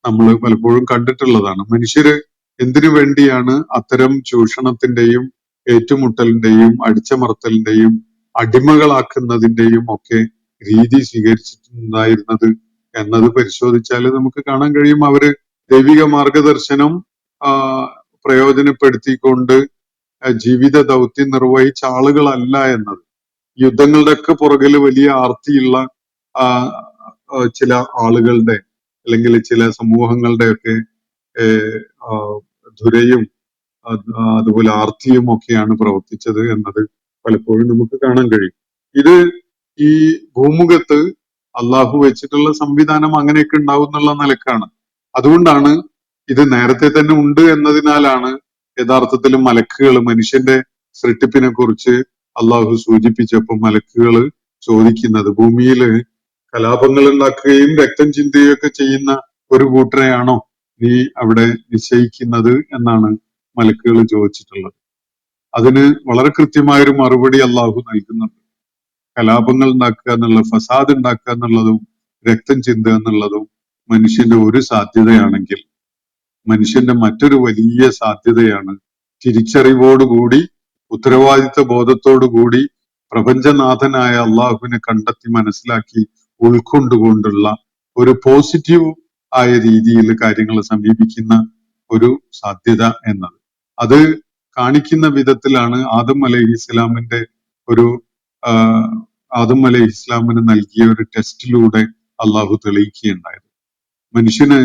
നമ്മൾ പലപ്പോഴും കണ്ടിട്ടുള്ളതാണ്. മനുഷ്യര് എന്തിനു വേണ്ടിയാണ് അത്തരം ചൂഷണത്തിന്റെയും ഏറ്റുമുട്ടലിന്റെയും അടിച്ചമർത്തലിന്റെയും അടിമകളാക്കുന്നതിന്റെയും ഒക്കെ രീതി സ്വീകരിച്ചിട്ടുണ്ടായിരുന്നത് എന്നത് പരിശോധിച്ചാൽ നമുക്ക് കാണാൻ കഴിയും. അവര് ദൈവിക മാർഗദർശനം പ്രയോജനപ്പെടുത്തിക്കൊണ്ട് ജീവിത ദൗത്യം നിർവഹിച്ച ആളുകളല്ല എന്നത്. യുദ്ധങ്ങളുടെ ഒക്കെ പുറകില് വലിയ ആർത്തിയുള്ള ചില ആളുകളുടെ, അല്ലെങ്കിൽ ചില സമൂഹങ്ങളുടെ ഒക്കെ ധുരയും അതുപോലെ ആർത്തിയും ഒക്കെയാണ് പ്രവർത്തിച്ചത് എന്നത് പലപ്പോഴും നമുക്ക് കാണാൻ കഴിയും. ഇത് ഈ ഭൂമുഖത്ത് അള്ളാഹു വെച്ചിട്ടുള്ള സംവിധാനം അങ്ങനെയൊക്കെ ഉണ്ടാവും എന്നുള്ള നിലക്കാണ്. അതുകൊണ്ടാണ് ഇത് നേരത്തെ തന്നെ ഉണ്ട് എന്നതിനാലാണ് യഥാർത്ഥത്തിൽ മലക്കുകൾ മനുഷ്യന്റെ സൃഷ്ടിപ്പിനെ കുറിച്ച് അള്ളാഹു സൂചിപ്പിച്ചപ്പോൾ മലക്കുകൾ ചോദിക്കുന്നത്, ഭൂമിയില് കലാപങ്ങൾ ഉണ്ടാക്കുകയും രക്തം ചിന്തുകയും ഒക്കെ ചെയ്യുന്ന ഒരു കൂട്ടരെയാണോ നീ അവിടെ നിശ്ചയിക്കുന്നത് എന്നാണ് മലക്കുകൾ ചോദിച്ചിട്ടുള്ളത്. അതിന് വളരെ കൃത്യമായൊരു മറുപടി അള്ളാഹു നൽകുന്നുണ്ട്. കലാപങ്ങൾ ഉണ്ടാക്കുക എന്നുള്ള, ഫസാദ് ഉണ്ടാക്കുക എന്നുള്ളതും രക്തം ചിന്തുക എന്നുള്ളതും മനുഷ്യന്റെ ഒരു സാധ്യതയാണെങ്കിൽ, മനുഷ്യന്റെ മറ്റൊരു വലിയ സാധ്യതയാണ് തിരിച്ചറിവോടുകൂടി, ഉത്തരവാദിത്വ ബോധത്തോടുകൂടി പ്രപഞ്ചനാഥനായ അള്ളാഹുവിനെ കണ്ടെത്തി മനസ്സിലാക്കി ഉൾക്കൊണ്ടുകൊണ്ടുള്ള ഒരു പോസിറ്റീവ് ആയ രീതിയിൽ കാര്യങ്ങളെ സമീപിക്കുന്ന ഒരു സാധ്യത എന്നത്. അത് കാണിക്കുന്ന വിധത്തിലാണ് ആദം അലൈഹി ഇസ്ലാമിന്റെ ഒരു ആദം അലൈഹി ഇസ്ലാമിന് നൽകിയ ഒരു ടെസ്റ്റിലൂടെ അള്ളാഹു തെളിയിക്കുകയുണ്ടായത്. മനുഷ്യന്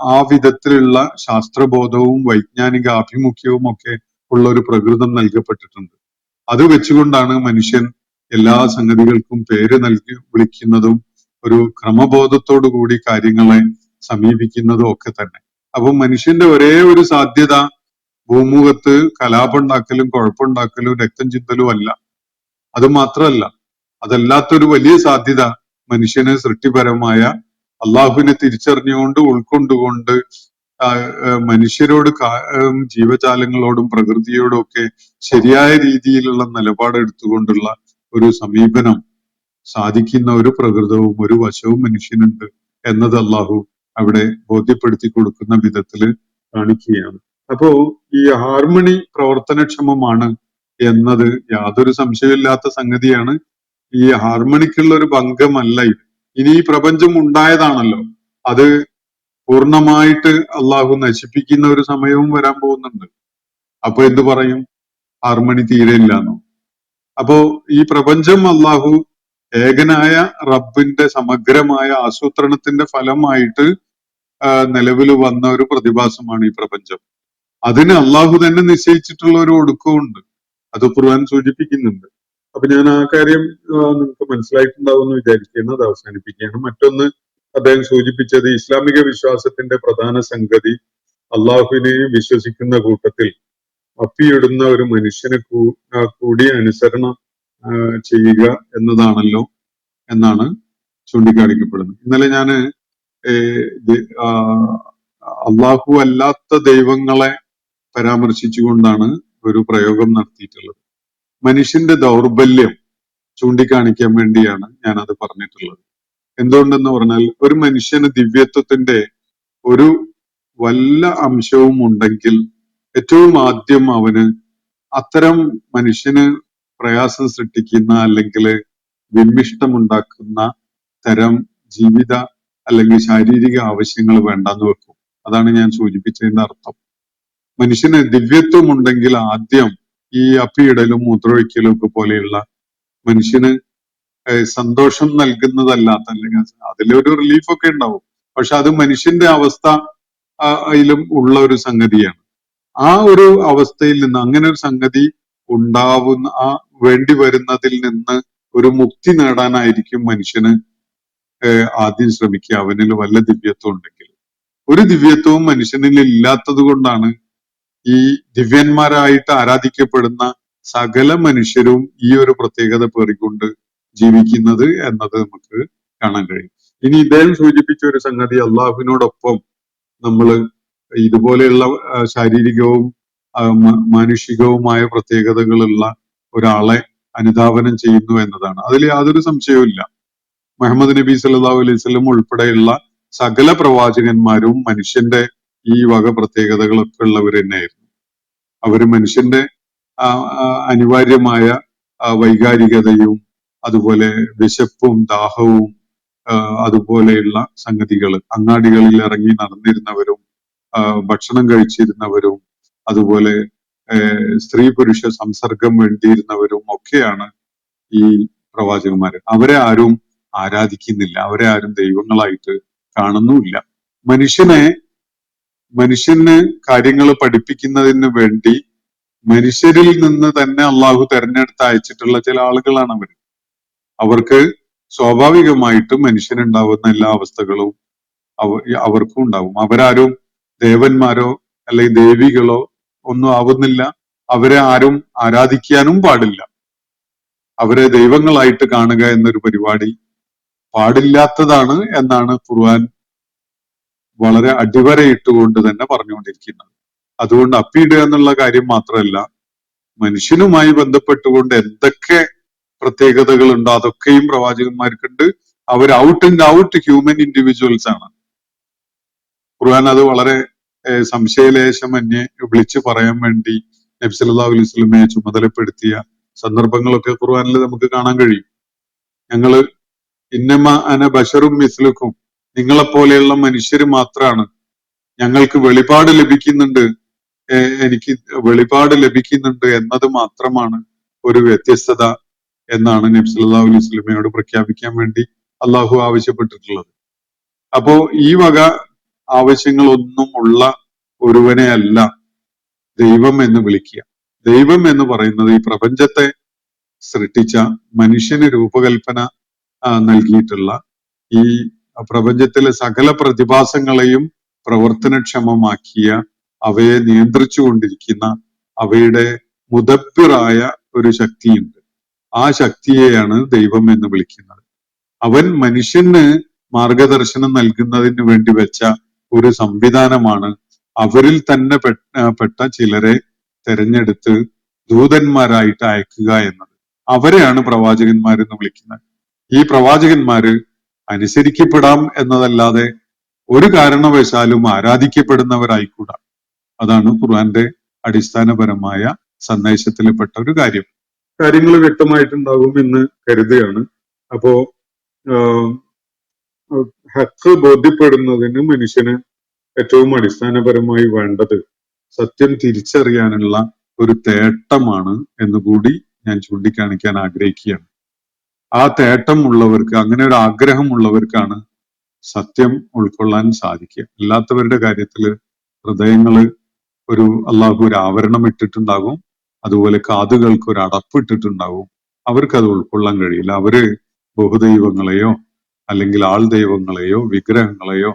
ആ വിധത്തിലുള്ള ശാസ്ത്രബോധവും വൈജ്ഞാനിക ആഭിമുഖ്യവും ഒക്കെ ഉള്ള ഒരു പ്രകൃതം നൽകപ്പെട്ടിട്ടുണ്ട്. അത് വെച്ചുകൊണ്ടാണ് മനുഷ്യൻ എല്ലാ സംഗതികൾക്കും പേര് നൽകി വിളിക്കുന്നതും ഒരു ക്രമബോധത്തോടു കൂടി കാര്യങ്ങളെ സമീപിക്കുന്നതും ഒക്കെ തന്നെ. അപ്പൊ മനുഷ്യന്റെ ഒരേ ഒരു സാധ്യത ഭൂമുഖത്ത് കലാപമുണ്ടാക്കലും കുഴപ്പമുണ്ടാക്കലും രക്തം ചിന്തലും അല്ല. അത് മാത്രമല്ല, അതല്ലാത്തൊരു വലിയ സാധ്യത മനുഷ്യന് സൃഷ്ടിപരമായ അള്ളാഹുവിനെ തിരിച്ചറിഞ്ഞുകൊണ്ട് ഉൾക്കൊണ്ടുകൊണ്ട് മനുഷ്യരോട് ജീവജാലങ്ങളോടും പ്രകൃതിയോടും ഒക്കെ ശരിയായ രീതിയിലുള്ള നിലപാടെടുത്തുകൊണ്ടുള്ള ഒരു സമീപനം സാധിക്കുന്ന ഒരു പ്രകൃതവും ഒരു വശവും മനുഷ്യനുണ്ട് എന്നത് അള്ളാഹു അവിടെ ബോധ്യപ്പെടുത്തി കൊടുക്കുന്ന വിധത്തില് കാണിക്കുകയാണ്. അപ്പോ ഈ ഹാർമണി പ്രവർത്തനക്ഷമമാണ് എന്നത് യാതൊരു സംശയമില്ലാത്ത സംഗതിയാണ്. ഈ ഹാർമണിക്കുള്ള ഒരു ഭംഗമല്ല ഇത്. ഇനി ഈ പ്രപഞ്ചം ഉണ്ടായതാണല്ലോ, അത് പൂർണ്ണമായിട്ട് അള്ളാഹു നശിപ്പിക്കുന്ന ഒരു സമയവും വരാൻ പോകുന്നുണ്ട്. അപ്പൊ എന്ത് പറയും? ഹാർമണി തീരെ ഇല്ലാന്നോ? അപ്പോ ഈ പ്രപഞ്ചം അള്ളാഹു ഏകനായ റബ്ബിന്റെ സമഗ്രമായ ആസൂത്രണത്തിന്റെ ഫലമായിട്ട് നിലവിൽ വന്ന ഒരു പ്രതിഭാസമാണ് ഈ പ്രപഞ്ചം. അതിന് അള്ളാഹു തന്നെ നിശ്ചയിച്ചിട്ടുള്ള ഒരു ഒടുക്കമുണ്ട്. അത് ഖുർആൻ സൂചിപ്പിക്കുന്നുണ്ട്. അപ്പൊ ഞാൻ ആ കാര്യം നിങ്ങൾക്ക് മനസ്സിലായിട്ടുണ്ടാവും എന്ന് വിചാരിക്കുന്നത് അവസാനിപ്പിക്കുകയാണ്. മറ്റൊന്ന് അദ്ദേഹം സൂചിപ്പിച്ചത് ഇസ്ലാമിക വിശ്വാസത്തിന്റെ പ്രധാന സംഗതി അള്ളാഹുവിനെ വിശ്വസിക്കുന്ന കൂട്ടത്തിൽ അപ്പിയിടുന്ന ഒരു മനുഷ്യനെ കൂടി അനുസരണം ചെയ്യുക എന്നതാണല്ലോ എന്നാണ് ചൂണ്ടിക്കാണിക്കപ്പെടുന്നത്. ഇന്നലെ ഞാന് അള്ളാഹു അല്ലാത്ത ദൈവങ്ങളെ പരാമർശിച്ചുകൊണ്ടാണ് ഒരു പ്രയോഗം നടത്തിയിട്ടുള്ളത്. മനുഷ്യന്റെ ദൗർബല്യം ചൂണ്ടിക്കാണിക്കാൻ വേണ്ടിയാണ് ഞാൻ അത് പറഞ്ഞിട്ടുള്ളത്. എന്തുകൊണ്ടെന്ന് പറഞ്ഞാൽ, ഒരു മനുഷ്യന് ദിവ്യത്വത്തിന്റെ ഒരു വല്ല അംശവും ഉണ്ടെങ്കിൽ ഏറ്റവും ആദ്യം അവന് അത്തരം മനുഷ്യന് പ്രയാസം സൃഷ്ടിക്കുന്ന അല്ലെങ്കിൽ വിമ്മിഷ്ടമുണ്ടാക്കുന്ന തരം ജീവിത അല്ലെങ്കിൽ ശാരീരിക ആവശ്യങ്ങൾ വേണ്ടാന്ന് വെക്കും. അതാണ് ഞാൻ സൂചിപ്പിച്ചതിന്റെ അർത്ഥം. മനുഷ്യന് ദിവ്യത്വം ഉണ്ടെങ്കിൽ ആദ്യം ഈ അപ്പിയിടലും മൂത്രമൊഴിക്കലും ഒക്കെ പോലെയുള്ള മനുഷ്യന് സന്തോഷം നൽകുന്നതല്ലാത്ത, അല്ലെങ്കിൽ അതിലൊരു റിലീഫൊക്കെ ഉണ്ടാവും, പക്ഷെ അത് മനുഷ്യന്റെ അവസ്ഥ യിലും ഉള്ള ഒരു സംഗതിയാണ്. ആ ഒരു അവസ്ഥയിൽ നിന്ന്, അങ്ങനെ ഒരു സംഗതി ഉണ്ടാവുന്ന ആ വേണ്ടി വരുന്നതിൽ നിന്ന് ഒരു മുക്തി നേടാനായിരിക്കും മനുഷ്യന് ആദ്യം ശ്രമിക്കുക, അവനിൽ വല്ല ദിവ്യത്വം ഉണ്ടെങ്കിൽ. ഒരു ദിവ്യത്വവും മനുഷ്യനിൽ ഇല്ലാത്തത് കൊണ്ടാണ് ഈ ദിവ്യന്മാരായിട്ട് ആരാധിക്കപ്പെടുന്ന സകല മനുഷ്യരും ഈ ഒരു പ്രത്യേകത പേറിക്കൊണ്ട് ജീവിക്കുന്നത് എന്നത് നമുക്ക് കാണാൻ കഴിയും. ഇനി ഇദ്ദേഹം സൂചിപ്പിച്ച ഒരു സംഗതി, അള്ളാഹുവിനോടൊപ്പം നമ്മൾ ഇതുപോലെയുള്ള ശാരീരികവും മാനുഷികവുമായ പ്രത്യേകതകളുള്ള ഒരാളെ അനുധാവനം ചെയ്യുന്നു എന്നതാണ്. അതിൽ യാതൊരു സംശയവും ഇല്ല. മുഹമ്മദ് നബി സല്ലല്ലാഹു അലൈഹി വസല്ലം ഉൾപ്പെടെയുള്ള സകല പ്രവാചകന്മാരും മനുഷ്യന്റെ ഈ വക പ്രത്യേകതകളൊക്കെ ഉള്ളവർ തന്നെയായിരുന്നു. അവര് മനുഷ്യന്റെ അനിവാര്യമായ വൈകാരികതയും അതുപോലെ വിശപ്പും ദാഹവും അതുപോലെയുള്ള സംഗതികൾ, അങ്ങാടികളിൽ ഇറങ്ങി നടന്നിരുന്നവരും ഭക്ഷണം കഴിച്ചിരുന്നവരും അതുപോലെ സ്ത്രീ പുരുഷ സംസർഗം വേണ്ടിയിരുന്നവരും ഒക്കെയാണ് ഈ പ്രവാചകന്മാര്. അവരെ ആരും ആരാധിക്കുന്നില്ല, അവരെ ആരും ദൈവങ്ങളായിട്ട് കാണുന്നുമില്ല. മനുഷ്യന് കാര്യങ്ങൾ പഠിപ്പിക്കുന്നതിന് വേണ്ടി മനുഷ്യരിൽ നിന്ന് തന്നെ അള്ളാഹു തെരഞ്ഞെടുത്ത് അയച്ചിട്ടുള്ള ചില ആളുകളാണ് അവർ. അവർക്ക് സ്വാഭാവികമായിട്ടും മനുഷ്യനുണ്ടാവുന്ന എല്ലാ അവസ്ഥകളും അവർക്കും ഉണ്ടാവും. അവരാരും ദേവന്മാരോ അല്ലെങ്കിൽ ദേവികളോ ഒന്നും ആവുന്നില്ല. അവരെ ആരും ആരാധിക്കാനും പാടില്ല. അവരെ ദൈവങ്ങളായിട്ട് കാണുക എന്നൊരു പരിപാടി പാടില്ലാത്തതാണ് എന്നാണ് ഖുർആൻ വളരെ അടിവരയിട്ടുകൊണ്ട് തന്നെ പറഞ്ഞുകൊണ്ടിരിക്കുന്നത്. അതുകൊണ്ട് അപ്പിയിടുക എന്നുള്ള കാര്യം മാത്രമല്ല, മനുഷ്യനുമായി ബന്ധപ്പെട്ടുകൊണ്ട് എന്തൊക്കെ പ്രത്യേകതകൾ ഉണ്ടോ അതൊക്കെയും പ്രവാചകന്മാർക്കുണ്ട്. അവർ out and out human individuals ആണ്. ഖുർആൻ അത് വളരെ സംശയലേശമന്യേ വിളിച്ചു പറയാൻ വേണ്ടി നബി സല്ലല്ലാഹു അലൈഹി വസല്ലമയെ ചുമതലപ്പെടുത്തിയ സന്ദർഭങ്ങളൊക്കെ ഖുർആനിൽ നമുക്ക് കാണാൻ കഴിയും. ഞങ്ങള് ഇന്നമ അന ബശറും മിസ്ലുക്കും, നിങ്ങളെപ്പോലെയുള്ള മനുഷ്യര് മാത്രാണ്, ഞങ്ങൾക്ക് വെളിപാട് ലഭിക്കുന്നുണ്ട്, എനിക്ക് വെളിപാട് ലഭിക്കുന്നുണ്ട് എന്നത് മാത്രമാണ് ഒരു വ്യത്യസ്തത എന്നാണ് നബി സല്ലല്ലാഹു അലൈഹി വസല്ലമയോട് പ്രഖ്യാപിക്കാൻ വേണ്ടി അള്ളാഹു ആവശ്യപ്പെട്ടിട്ടുള്ളത്. അപ്പോ ഈ വക ആവശ്യങ്ങളൊന്നും ഉള്ള ഒരുവനെ അല്ല ദൈവം എന്ന് വിളിക്കുക. ദൈവം എന്ന് പറയുന്നത് ഈ പ്രപഞ്ചത്തെ സൃഷ്ടിച്ച, മനുഷ്യന് രൂപകൽപ്പന നൽകിയിട്ടുള്ള, ഈ പ്രപഞ്ചത്തിലെ സകല പ്രതിഭാസങ്ങളെയും പ്രവർത്തനക്ഷമമാക്കിയ, അവയെ നിയന്ത്രിച്ചു കൊണ്ടിരിക്കുന്ന, അവയുടെ മുദബ്ബിറായ ഒരു ശക്തിയുണ്ട്. ആ ശക്തിയെയാണ് ദൈവം എന്ന് വിളിക്കുന്നത്. അവൻ മനുഷ്യന് മാർഗദർശനം നൽകുന്നതിന് വേണ്ടി വെച്ച ഒരു സംവിധാനമാണ് അവരിൽ തന്നെ പെട്ട ചിലരെ തെരഞ്ഞെടുത്ത് ദൂതന്മാരായിട്ട് അയക്കുക എന്നത്. അവരെയാണ് പ്രവാചകന്മാരെന്ന് വിളിക്കുന്നത്. ഈ പ്രവാചകന്മാര് അനുസരിക്കപ്പെടാം എന്നതല്ലാതെ ഒരു കാരണവശാലും ആരാധിക്കപ്പെടുന്നവരായിക്കൂടാ. അതാണ് ഖുർആന്റെ അടിസ്ഥാനപരമായ സന്ദേശത്തിൽപ്പെട്ട ഒരു കാര്യം. കാര്യങ്ങൾ വ്യക്തമായിട്ടുണ്ടാകും എന്ന് കരുതുകയാണ്. അപ്പോ ഹക്ക് ബോധ്യപ്പെടുന്നതിന് മനുഷ്യന് ഏറ്റവും അടിസ്ഥാനപരമായി വേണ്ടത് സത്യം തിരിച്ചറിയാനുള്ള ഒരു തേട്ടമാണ് എന്നുകൂടി ഞാൻ ചൂണ്ടിക്കാണിക്കാൻ ആഗ്രഹിക്കുകയാണ്. ആ തേട്ടം ഉള്ളവർക്ക്, അങ്ങനെ ഒരു ആഗ്രഹമുള്ളവർക്കാണ് സത്യം ഉൾക്കൊള്ളാൻ സാധിക്കുക. അല്ലാത്തവരുടെ കാര്യത്തിൽ ഹൃദയങ്ങള് അള്ളാഹു ഒരു ആവരണം ഇട്ടിട്ടുണ്ടാകും, അതുപോലെ കാതുകൾക്ക് ഒരു അടപ്പിട്ടിട്ടുണ്ടാകും. അവർക്ക് അത് ഉൾക്കൊള്ളാൻ കഴിയില്ല. അവര് ബഹുദൈവങ്ങളെയോ അല്ലെങ്കിൽ ആൾ ദൈവങ്ങളെയോ വിഗ്രഹങ്ങളെയോ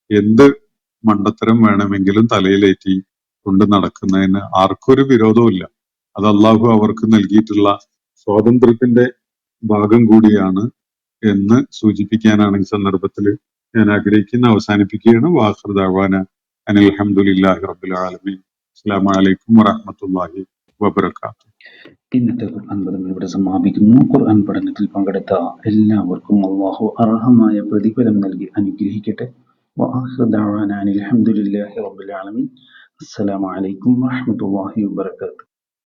എന്ത് മണ്ടത്തരം വേണമെങ്കിലും തലയിലേറ്റി കൊണ്ട് നടക്കുന്നതിന് ആർക്കൊരു വിരോധവുമില്ല. അത് അള്ളാഹു അവർക്ക് നൽകിയിട്ടുള്ള സ്വാതന്ത്ര്യത്തിന്റെ ഭാഗം കൂടിയാണ് എന്ന് സൂചിപ്പിക്കാനാണ് ഈ സന്ദർഭത്തിൽ ഞാൻ അവസാനിപ്പിക്കുകയാണ്. വാഖിർ ദഅവാന അനിൽ ഹംദുലില്ലാഹി റബ്ബിൽ ആലമീൻ. അസ്സലാമു അലൈക്കും വറഹ്മത്തുള്ളാഹി വബറകാതുഹു. ഇന്നത്തെ ഖുർആൻ പഠനം ഇവിടെ സമാപിക്കുന്നു. ഖുർആൻ പഠനത്തിൽ പങ്കെടുത്ത എല്ലാവർക്കും അള്ളാഹു അർഹമായ പ്രതിഫലം നൽകി അനുഗ്രഹിക്കട്ടെ. വആഖിർ ദഅവാന അനിൽ ഹംദുലില്ലാഹി റബ്ബിൽ ആലമീൻ. അസ്സലാമു അലൈക്കും വറഹ്മത്തുള്ളാഹി വബറകാതുഹു.